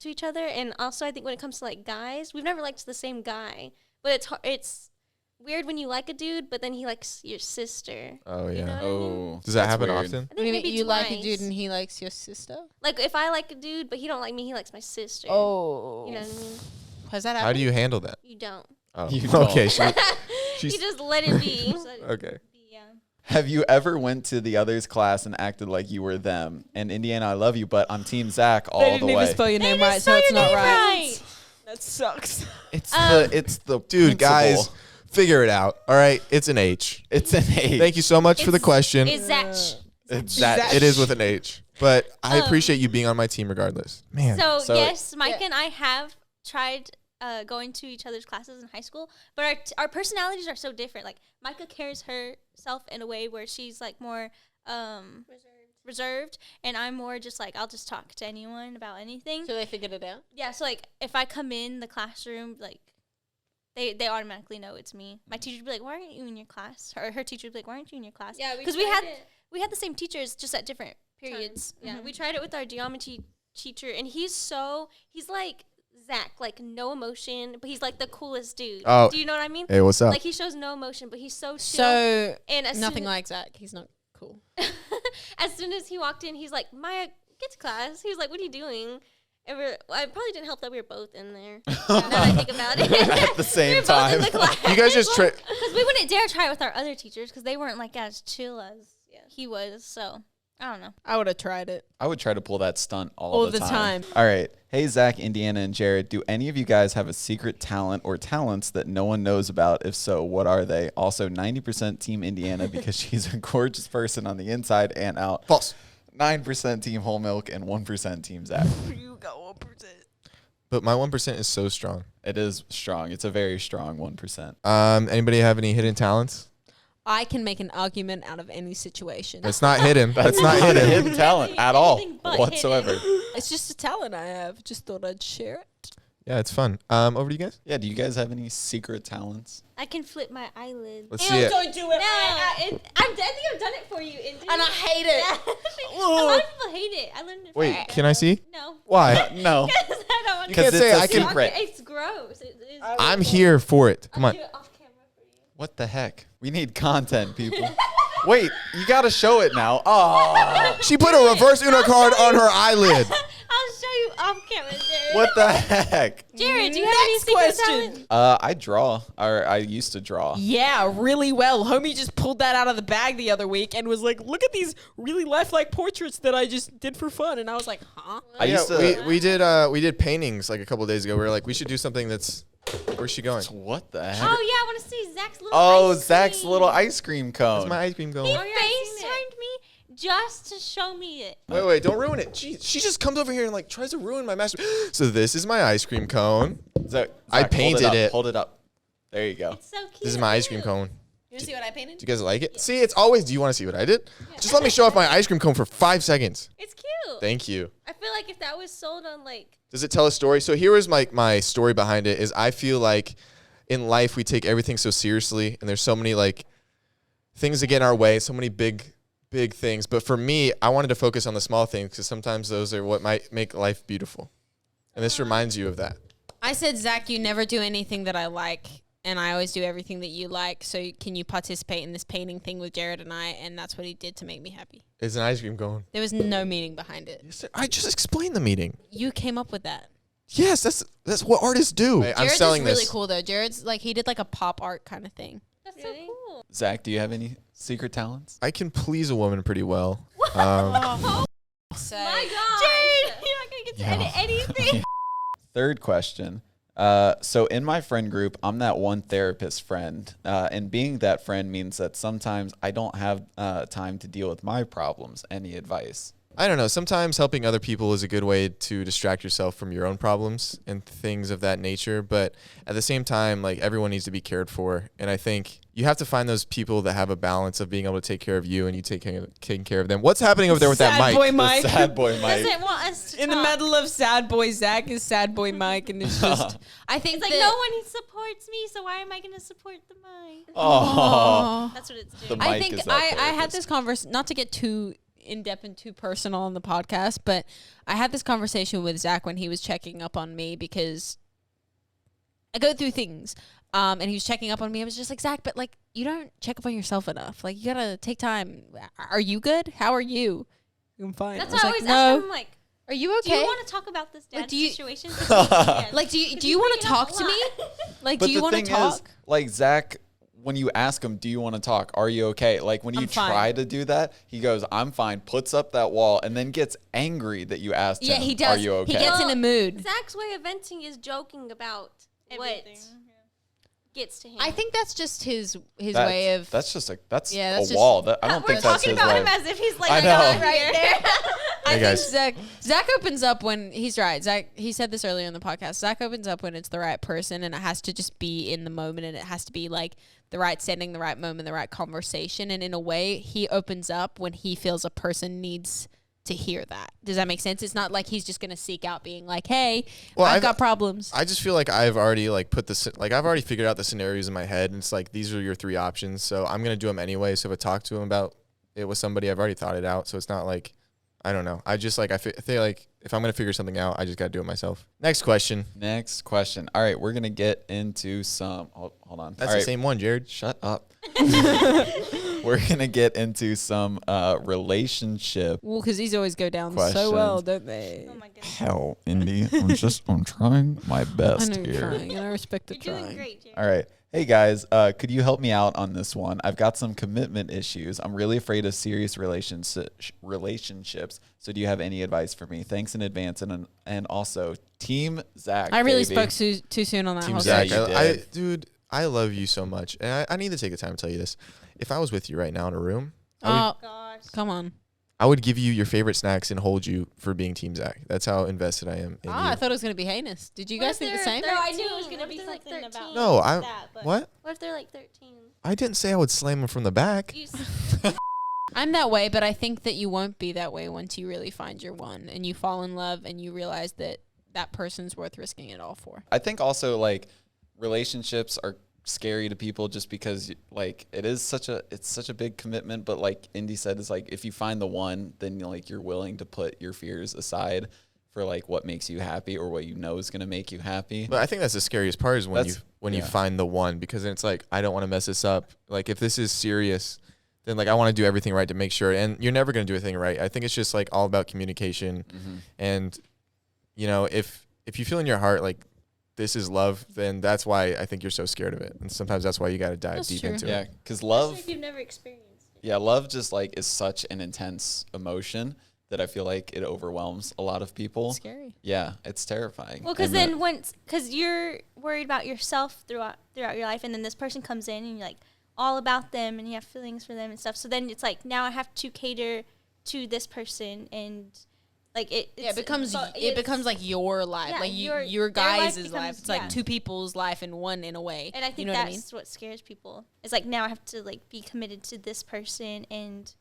to each other. And also, I think when it comes to, like, guys, we've never liked the same guy. But it's weird when you like a dude, but then he likes your sister. Oh, yeah. You know what I mean? Oh. Does that that's happen weird. often? I think maybe you like a twice. dude and he likes your sister? Like, if I like a dude, but he don't like me, he likes my sister. Oh. You know what I mean? Has that happened? How do you handle that? You don't. Oh, You don't. okay. You She's just let it be. okay. Yeah. Have you ever went to the other's class and acted like you were them? And Indiana, I love you, but I'm Team Zach all They the didn't even way. spell your They name didn't right, so spell it's your not name right. That sucks. It's Um, the Dude, guys, principle. figure it out. All right, it's an H. It's an H. Thank you so much for the question. It's Zach. It's that. It is with an H, but I Um, appreciate you being on my team regardless. Man, So, yes, Myka Yeah. and I have tried going to each other's classes in high school, but our personalities are so different. Like, Myka carries herself in a way where she's, like, more reserved, and I'm more just like, I'll just talk to anyone about anything. So they figured it out? Yeah, so, like, if I come in the classroom, like, they automatically know it's me. My teacher would be like, why aren't you in your class? Or her teacher would be like, why aren't you in your class? Yeah, Because we had the same teachers, just at different periods. Yeah. We tried it with our geometry teacher, and he's like Zach, like, no emotion, but he's like the coolest dude. Oh. Do you know what I mean? hey, what's up? Like, he shows no emotion, but he's so chill. So and as nothing soon, like Zach. He's not cool. as soon as he walked in, he's like, Maya, get to class. He was like, what are you doing? And I probably didn't help that we were both in there. Now that I think about it. At the same we were both in time. the class. You guys just Because we wouldn't dare try it with our other teachers because they weren't, like, as chill as he was. So, I don't know. I would have tried it. I would try to pull that stunt all All the time. All right. Hey, Zach, Indiana, and Jared, do any of you guys have a secret talent or talents that no one knows about? If so, what are they? Also, 90% Team Indiana because she's a gorgeous person on the inside and out. False. 9% Team Whole Milk and 1% Team Zach. You got 1%. But my 1% is so strong. It is strong. It's a very strong 1%. Anybody have any hidden talents? I can make an argument out of any situation. It's not hidden. That's not a hidden. hidden talent at all Anything but whatsoever. It's just a talent I have. Just thought I'd share it. Yeah, it's fun. Over to you guys. Yeah, do you guys have any secret talents? I can flip my eyelids. Let's see it. Don't do it. No, I think I've done it for you, Indy. And I hate it. Yeah. A lot of people hate it. I learned it. Wait, from can I see? No. Why? No. Because I don't want You to. can't say it's a I can- secret. It's gross. It is. I'm here for it. Come I'll on. do it off camera for you. What the heck? We need content, people. Wait, you got to show it now. Oh, She put a reverse Uno card on her eyelid. I'll show you off camera, Jared. what the heck? Jared, do you have any Next secret question. talent? I draw, or I used to draw. Yeah, really well. Homie just pulled that out of the bag the other week and was like, look at these really lifelike portraits that I just did for fun. And I was like, huh? I used to. we did paintings like a couple days ago. We were like, we should do something that's. Where's she going? What the heck? Oh, yeah, I want to see Zach's little Oh, ice Zach's cream. little ice cream cone. Where's my ice cream going? He Oh, yeah, I've seen it. FaceTimed me just to show me it. Wait, don't ruin it. Jeez, she just comes over here and like tries to ruin my master. So this is my ice cream cone. Zach, I hold painted up, it. Hold it up. There you go. It's so cute. This is my ice cream cone. You want to see what I painted? Do you guys like it? See, it's always. Do you want to see what I did? Just let me show off my ice cream cone for 5 seconds. It's cute. Thank you. I feel like if that was sold on, like, Does it tell a story? So here is my story behind it. Is I feel like in life we take everything so seriously, and there's so many like things that get in our way, so many big things. But for me, I wanted to focus on the small things because sometimes those are what might make life beautiful. And this reminds you of that. I said, Zach, you never do anything that I like, and I always do everything that you like. So can you participate in this painting thing with Jared and I? And that's what he did to make me happy. Is an ice cream cone? There was no meaning behind it. I just explained the meeting. You came up with that. Yes, that's what artists do. I'm Jared's selling is really this. cool though. Jared's like he did like a pop art kind of thing. That's so cool. Zach, do you have any secret talents? I can please a woman pretty well. So, My God, Jared, you're not gonna get to edit anything. Third question. So in my friend group, I'm that one therapist friend. And being that friend means that sometimes I don't have time to deal with my problems. Any advice? I don't know. Sometimes helping other people is a good way to distract yourself from your own problems and things of that nature. But at the same time, like everyone needs to be cared for. And I think you have to find those people that have a balance of being able to take care of you and you taking care of them. What's happening over there with that Sad mic? boy Mike. The sad boy Mike. Doesn't want us to In the talk. middle of sad boy Zach is sad boy Mike, and it's just I think It's like that, no one supports me, so why am I gonna support the mic? Oh. That's what it's The doing. mic I think is that I had therapist. this conversation, not to get too in depth and too personal on the podcast, but I had this conversation with Zach when he was checking up on me because I go through things. And he was checking up on me. I was just like, Zach, but like you don't check up on yourself enough. Like you gotta take time. Are you good? How are you? I'm fine. That's I why I was always like, ask no. him, like, Are you do okay? you want to talk about this dad Like, do you- situation? Like, do you want to talk to me? Like, But do you the want to thing talk? is, like Zach, when you ask him, do you want to talk? Are you okay? Like when you I'm fine. try to do that, he goes, I'm fine, puts up that wall, and then gets angry that you asked Yeah, him, he does. are you okay? He gets in a mood. Zach's way of venting is joking about Everything. what gets to him. I think that's just his That's- way of. That's just a that's Yeah, that's a just- wall. That, I don't We're think that's talking his about way. him as if he's like I a know. guy right there. I Hey, think guys. Zach opens up when he's right. Zach, he said this earlier in the podcast. Zach opens up when it's the right person, and it has to just be in the moment, and it has to be like the right setting, the right moment, the right conversation. And in a way, he opens up when he feels a person needs to hear that. Does that make sense? It's not like he's just going to seek out being like, hey, Well, I've I've- got problems. I just feel like I've already like I've already figured out the scenarios in my head, and it's like these are your three options, so I'm gonna do them anyway. So if I talk to him about it with somebody, I've already thought it out, so it's not like I don't know. I just like I feel like if I'm gonna figure something out, I just gotta do it myself. Next question. Next question. All right, we're gonna get into some. Hold on. That's All the right, same one, Jared. Shut up. We're gonna get into some relationship. Well, because these always go down Questions. so well, don't they? Oh my goodness. Hell, Indy, I'm trying my I best know you're here. trying, and I respect the You're doing trying. great, Jared. All right. Hey guys, could you help me out on this one? I've got some commitment issues. I'm really afraid of serious relationships. So do you have any advice for me? Thanks in advance. And also, Team Zach. I really baby. spoke too soon on that Team whole Zach, Yeah, you I, did. dude, I love you so much, and I need to take the time to tell you this. If I was with you right now in a room, Oh, Gosh. come on. I would give you your favorite snacks and hold you for being Team Zach. That's how invested I am in I you. thought it was going to be heinous. Did you What guys if think the they're same? thir- No, I knew it was 13? gonna What be if they're like something 13? about No, I that, but what? What if they're like 13? I didn't say I would slam him from the back. You I'm that way, but I think that you won't be that way once you really find your one and you fall in love and you realize that that person's worth risking it all for. I think also like relationships are scary to people just because like it's such a big commitment, but like Indy said, it's like if you find the one, then you're willing to put your fears aside for like what makes you happy or what you know is going to make you happy. But I think that's the scariest part is when That's- you yeah. find the one, because then it's like I don't want to mess this up. Like if this is serious, then like I want to do everything right to make sure. And you're never going to do anything right. I think it's just like all about communication. And you know, if you feel in your heart like this is love, then that's why I think you're so scared of it. And sometimes that's why you got to dive That's deep true. into Yeah, it. because love, if you've never experienced it. yeah, love just like is such an intense emotion that I feel like it overwhelms a lot of people. Scary. Yeah, it's terrifying. Well, because And then because you're worried about yourself throughout your life, and then this person comes in and you're like all about them, and you have feelings for them and stuff. So then it's like now I have to cater to this person, and like it. Yeah, it becomes it's- like your life, Yeah, like your your their life guys' life. becomes- It's like yeah. two people's life in one in a way. And I think you know that's what I mean? what scares people. It's like now I have to like be committed to this person and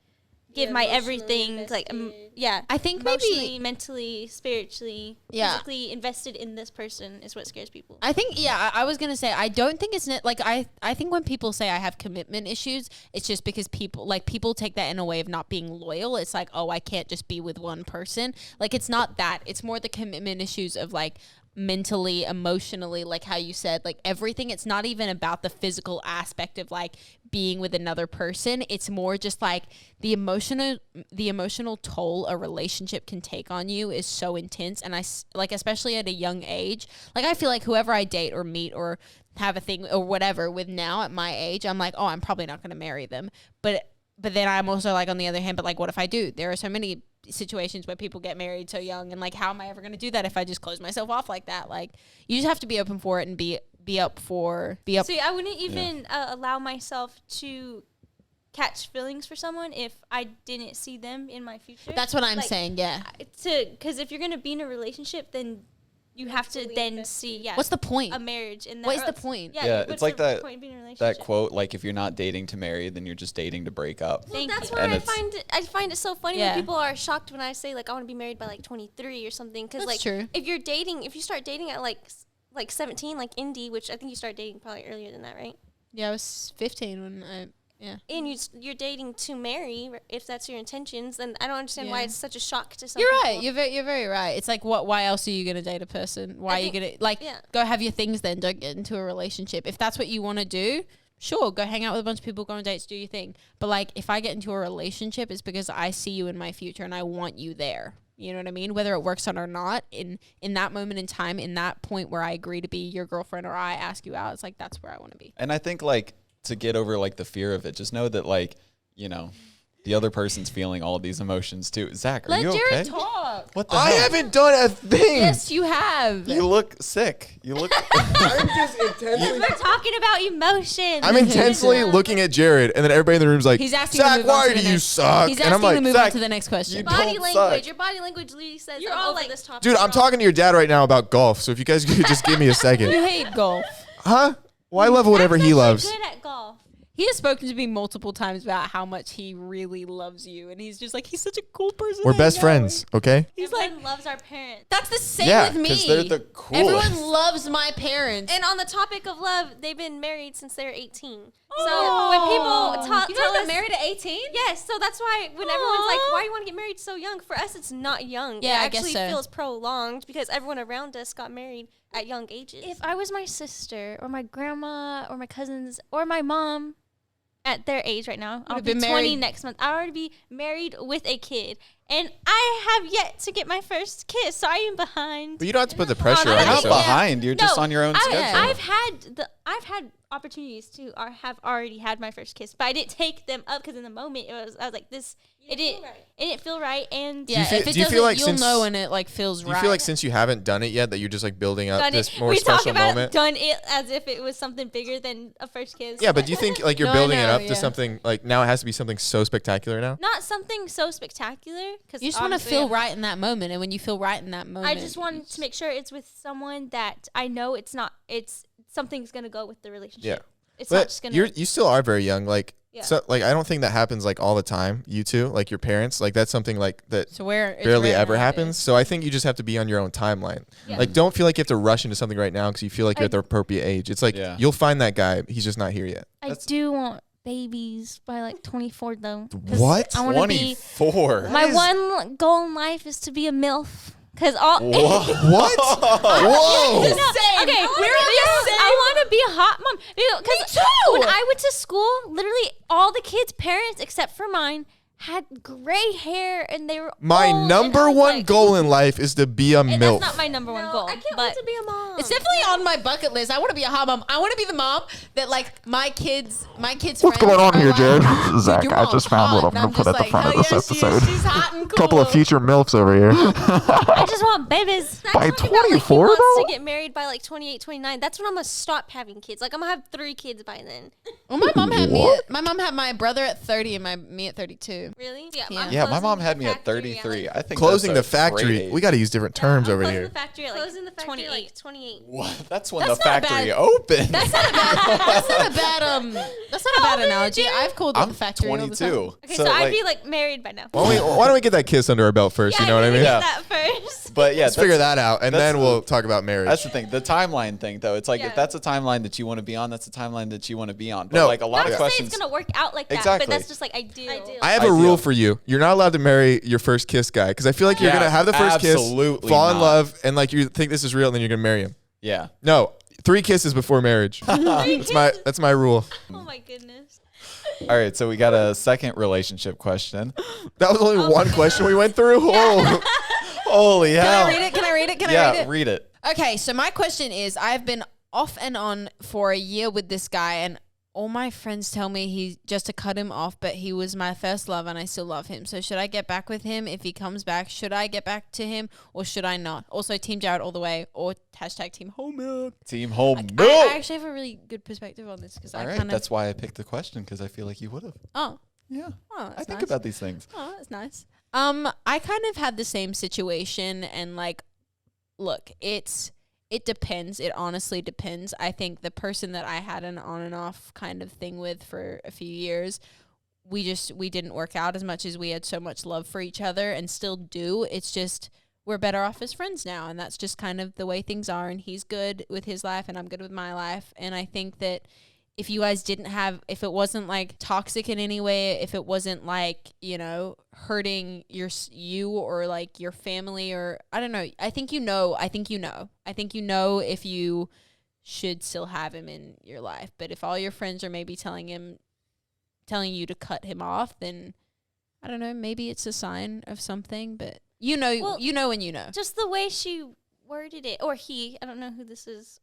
give my everything. Like, yeah. I think Emotionally, maybe mentally, spiritually, physically invested in this person is what scares people. I think, I was going to say, I don't think it's like, I think when people say I have commitment issues, it's just because people take that in a way of not being loyal. It's like, oh, I can't just be with one person. Like, it's not that. It's more the commitment issues of like mentally, emotionally, like how you said, like everything. It's not even about the physical aspect of like being with another person. It's more just like the emotional toll a relationship can take on you is so intense. And I like, especially at a young age, like I feel like whoever I date or meet or have a thing or whatever with now at my age, I'm like, oh, I'm probably not going to marry them. But then I'm also like, on the other hand, but like, what if I do? There are so many situations where people get married so young, and like, how am I ever going to do that if I just close myself off like that? Like, you just have to be open for it and be up. See, I wouldn't even allow myself to catch feelings for someone if I didn't see them in my future. That's what I'm saying. Yeah. Because if you're gonna be in a relationship, then you have to then see. Yeah. What's the point? A marriage. And what is the point? Yeah, what's it's like the point of being in a that relationship? quote, like if you're not dating to marry, then you're just dating to break up. Well, that's And why it's- I find it so funny when people are shocked when I say like I want to be married by like 23 or something. Because like true. if you start dating at like 17, like Indy, which I think you started dating probably earlier than that, right? Yeah, I was 15 when I. Yeah. And you're dating to marry, if that's your intentions, then I don't understand why it's such a shock to some You're people. right. You're very right. It's like, why else are you going to date a person? Why are you going to, go have your things then, don't get into a relationship. If that's what you want to do, sure, go hang out with a bunch of people, go on dates, do your thing. But like, if I get into a relationship, it's because I see you in my future and I want you there. You know what I mean? Whether it works out or not, in that moment in time, in that point where I agree to be your girlfriend or I ask you out, it's like, that's where I want to be. And I think like to get over like the fear of it, just know that like, you know, the other person's feeling all of these emotions too. Zach, are you okay? Let Jared talk. What the I hell? haven't done a thing. Yes, you have. You look sick. You look. I'm just intensely. We're talking about emotions. I'm intensely looking at Jared, and then everybody in the room's like, He's asking to Zach, move on why to the do you next- suck? He's And I'm asking like, to move Zach, on to the next question. body don't language. suck. Your body language literally says You're I'm all over like- this topic. dude, I'm talking to your dad right now about golf. So if you guys could just give me a second, You hate golf. huh? Well, I love whatever he loves. Good at golf. He has spoken to me multiple times about how much he really loves you, and he's just like, he's such a cool person. We're to best hang out friends, okay? He's Everyone loves our parents. That's the same Yeah, with me. 'cause they're the coolest. Everyone loves my parents. And on the topic of love, they've been married since they were 18. Oh. So when people You tell guys us got married at 18? yes, so that's why when everyone's like, "Why do you want to get married so young?" For us, it's not young. Yeah, it I guess actually so. feels prolonged because everyone around us got married at young ages. If I was my sister or my grandma or my cousins or my mom at their age right now, I'll have be been 20 married. next month. I'll already be married with a kid, and I have yet to get my first kiss, so I am behind. But you don't have to put the pressure no, on You're not yourself. behind. You're just on your own schedule. I've had opportunities to have already had my first kiss, but I didn't take them up because in the moment I was like this. It didn't feel right, and Yeah, feel- if it do you doesn't, feel like you'll since- know when it like feels Do you right. feel like since you haven't done it yet that you're just like building up done this it. more We talk special about moment? done it as if it was something bigger than a first kiss. Yeah, but do you think like you're No, I building it know, up yeah. to something like now it has to be something so spectacular now? not something so spectacular? Because you just want to feel right in that moment, and when you feel right in that moment, I just wanted to make sure it's with someone that I know it's something's gonna go with the relationship. Yeah. It's not But just gonna. you still are very young. Like Yeah. so like I don't think that happens like all the time. You two, like your parents, like that's something like that So where it's barely rare ever nowadays. happens. So I think you just have to be on your own timeline. Yeah. Like don't feel like you have to rush into something right now because you feel like you're at the appropriate age. It's like Yeah. you'll find that guy. He's just not here yet. I do want babies by like 24 though. 'cause What? I want to be. 24. My one goal in life is to be a MILF. Cause all. What? Whoa! Okay, I want to be a hot mom. Because when I went to school, literally all the kids' parents except for mine had gray hair, and they were My old, and number I was one like, goal in life is to be a and MILF. that's not my number one goal. I can't but wait to be a mom. It's definitely on my bucket list. I want to be a hot mom. I want to be the mom that like my kids. What's friends going on are here, like, Jared? "Dude, Zach, your I mom's just found what hot." I'm And gonna put just at the front of "Hell this yeah, episode. She's hot and cool. Couple of future MILFs over here. I just want babies. By Zach's only got, 24 like, he wants though? to get married by like 28, 29. That's when I'm gonna stop having kids. Like I'm gonna have 3 kids by then. Well, my mom had What? my mom had my brother at 30 and me at 32. Really? Yeah. I'm Yeah, my closing mom the had me at factory 33. I think Closing the that's a great factory. age. We got to use different terms over Closing here. the factory at like Closing the factory at, 28. like, 28. What? That's when That's the not factory bad. opened. That's not a bad. not a bad analogy. I've called it I'm the factory all the time. 22. Okay, so I'd be like married by now. Why don't we get that kiss under our belt first? You know what I mean? Yeah. That first. But yeah, Let's figure that out, and that's then we'll talk about marriage. That's the thing. The timeline thing, though, it's like Yeah. if that's a timeline that you want to be on, that's a timeline that you want to be on. But No. like a lot Not of to say questions. it's gonna work out like that, Exactly. but that's just like ideal. I have a Ideal. rule for you. You're not allowed to marry your first kiss guy because I feel like you're Yeah, gonna have the first absolutely kiss, fall in not. love, and like you think this is real, and then you're gonna marry him. Yeah. No, 3 kisses before marriage. That's my rule. Oh my goodness. All right. So we got a second relationship question. That was only one question we went through. Oh, Holy Can hell. I read it? Can I read it? Can I Yeah, read it? read it. Okay, so my question is, I've been off and on for a year with this guy, and all my friends tell me he just to cut him off, but he was my first love and I still love him. So should I get back with him? If he comes back, should I get back to him or should I not? Also, Team Jared all the way or hashtag Team Home Milk. Team home. I actually have a really good perspective on this because All I right. kind of... That's why I picked the question because I feel like you would have. Oh, Yeah. oh, that's I think nice. about these things. Oh, that's nice. I kind of had the same situation, and like, look, it depends. It honestly depends. I think the person that I had an on and off kind of thing with for a few years, we didn't work out as much as we had so much love for each other and still do. It's just we're better off as friends now, and that's just kind of the way things are. And he's good with his life, and I'm good with my life. And I think that if you guys if it wasn't like toxic in any way, if it wasn't like, hurting you or like your family or I don't know, I think you know if you should still have him in your life. But if all your friends are maybe telling you to cut him off, then I don't know, maybe it's a sign of something, but Well, you know when you know. Just the way she worded it, or he, I don't know who this is.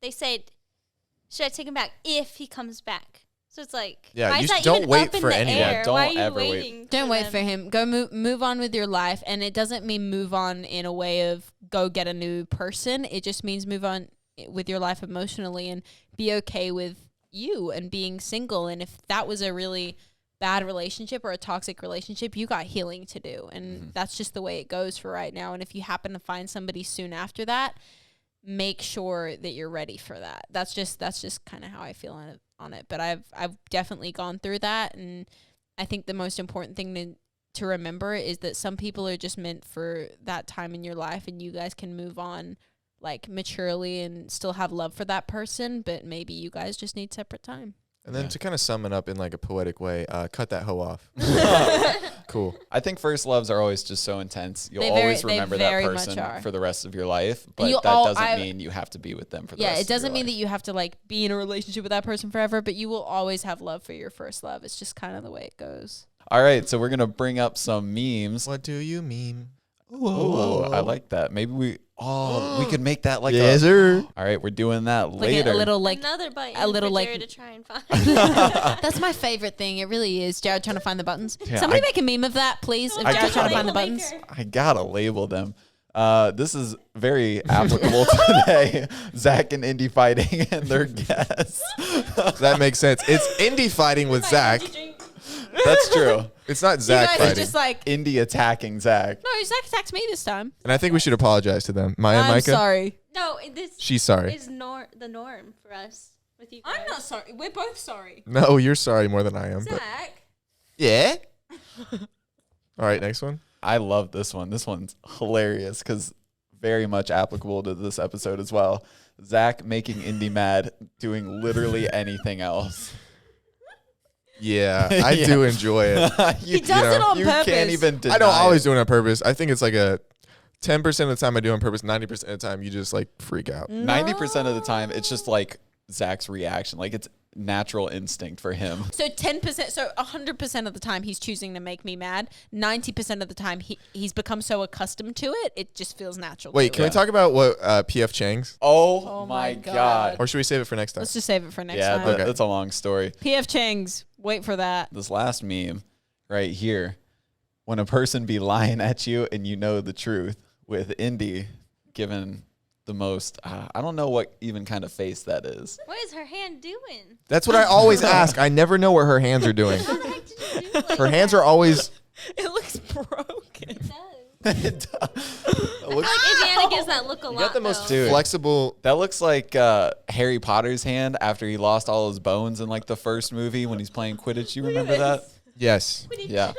They said, should I take him back if he comes back? So it's like, Yeah, why you is that don't even wait up in for the anyone. air? Yeah, don't why are you ever wait. waiting? Don't wait them? for him. Go move on with your life, and it doesn't mean move on in a way of go get a new person. It just means move on with your life emotionally and be okay with you and being single. And if that was a really bad relationship or a toxic relationship, you got healing to do, and that's just the way it goes for right now. And if you happen to find somebody soon after that, make sure that you're ready for that. That's just kind of how I feel on it. But I've definitely gone through that, and I think the most important thing to remember is that some people are just meant for that time in your life, and you guys can move on like maturely and still have love for that person, but maybe you guys just need separate time. And then to kind of sum it up in like a poetic way, cut that hoe off. Cool. I think first loves are always just so intense. You'll They always very remember that much person are. for the rest of your life, but you'll that doesn't mean you have to be with them for the rest of your life. It doesn't mean that you have to like be in a relationship with that person forever, but you will always have love for your first love. It's just kind of the way it goes. All right, so we're going to bring up some memes. What do you mean? Oh, I like that. Maybe we could make that like Yes, sir. All right, we're doing that Like later. a little like Another button a little, like- to try and find. that's my favorite thing. It really is. Jared trying to find the buttons. Yeah, Somebody I- make a meme of that, please. If I Jared's trying to gotta- find the buttons. I gotta label them. This is very applicable today. Zach and Indy fighting and their guests. That makes sense. It's indie fighting with Zach. That's true. It's not You Zach guys are fighting. just like, Indy attacking Zach. no, Zach attacked me this time. And I think we should apologize to them. Mya and I'm Myka. sorry. No, this She's sorry. is the norm for us with you guys. I'm not sorry. We're both sorry. No, you're sorry more than I am. But Zach. yeah. All right, next one. I love this one. This one's hilarious because very much applicable to this episode as well. Zach making Indy mad, doing literally anything else. Yeah, I do enjoy it. He does it on you purpose. can't even deny I don't always it. do it on purpose. I think it's like a 10% of the time I do it on purpose. 90% of the time you just like freak out. 90% of the time, it's just like Zach's reaction. Like it's natural instinct for him. So 10%, so 100% of the time he's choosing to make me mad. 90% of the time he's become so accustomed to it, it just feels natural. Wait, to can him. we talk about what PF Chang's? Oh, my my God. God. Or should we save it for next time? Let's just save it for next Yeah, time. Okay. that's a long story. PF Chang's, wait for that. This last meme right here, when a person be lying at you and you know the truth, with Indy given the most, I don't know what even kind of face that is. What is her hand doing? That's what I always ask. I never know what her hands are doing. How the heck did you do like Her hands that? are always It looks broken. It does. It I looks feel like Indiana gives that look a lot. got the most though. flexible. That looks like Harry Potter's hand after he lost all his bones in like the first movie when he's playing Quidditch. You remember that? Yes. Yeah.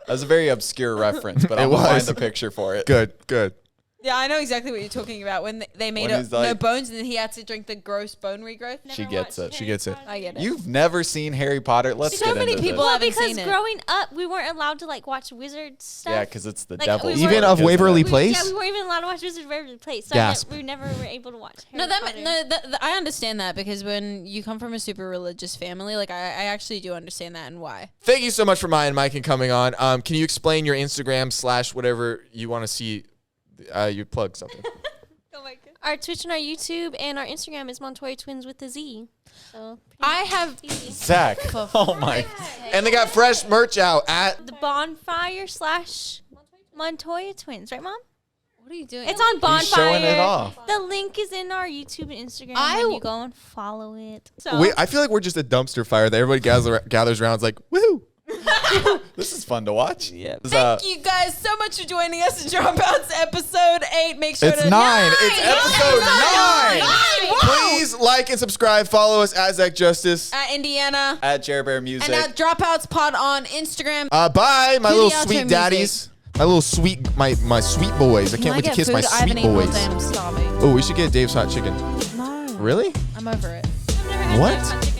That was a very obscure reference, but It I'm going to find was. the picture for it. Good. Yeah, I know exactly what you're talking about. When they made When he's no like- bones and then he had to drink the gross bone regrowth. She gets it. She gets it. I get it. You've never seen Harry Potter? Let's So get many into people this. Well, haven't because seen it. growing up, we weren't allowed to like watch wizard stuff. Yeah, because it's the Like, devil. we Even weren't- of Waverly Yeah, Place? we weren't even allowed to watch Wizard of Waverly Place. So Gasp. we never were able to watch. No, Harry Potter. I understand that because when you come from a super religious family, like I actually do understand that and why. Thank you so much for Mya and Myka coming on. Can you explain your Instagram / whatever you want to see? You plug something. Oh my god. Our Twitch and our YouTube and our Instagram is Montoya Twinz with a Z. So I have easy. Zach. Oh my. And they got fresh merch out at. The Bonfire / Montoya Twinz, right, Mom? What are you doing? It's on Bonfire. He's showing it off. The link is in our YouTube and Instagram. I and you go and follow it. So Wait, I feel like we're just a dumpster fire that everybody gathers around. It's like, woohoo. This is fun to watch. Yeah. Thank you guys so much for joining us in Dropouts episode 8. Make sure It's to 9. It's episode 9. Wow. Please like and subscribe. Follow us at Zach Justice. At Indiana At Jer Bear Music. and at Dropouts Pod on Instagram. Bye, my Do little the outro sweet music. daddies. My little sweet, my sweet boys. I can't wait to kiss my I haven't sweet eaten all boys. day and I'm starving. Oh, we should get Dave's hot chicken. No. Really? I'm over it. I've never had What? that hot chicken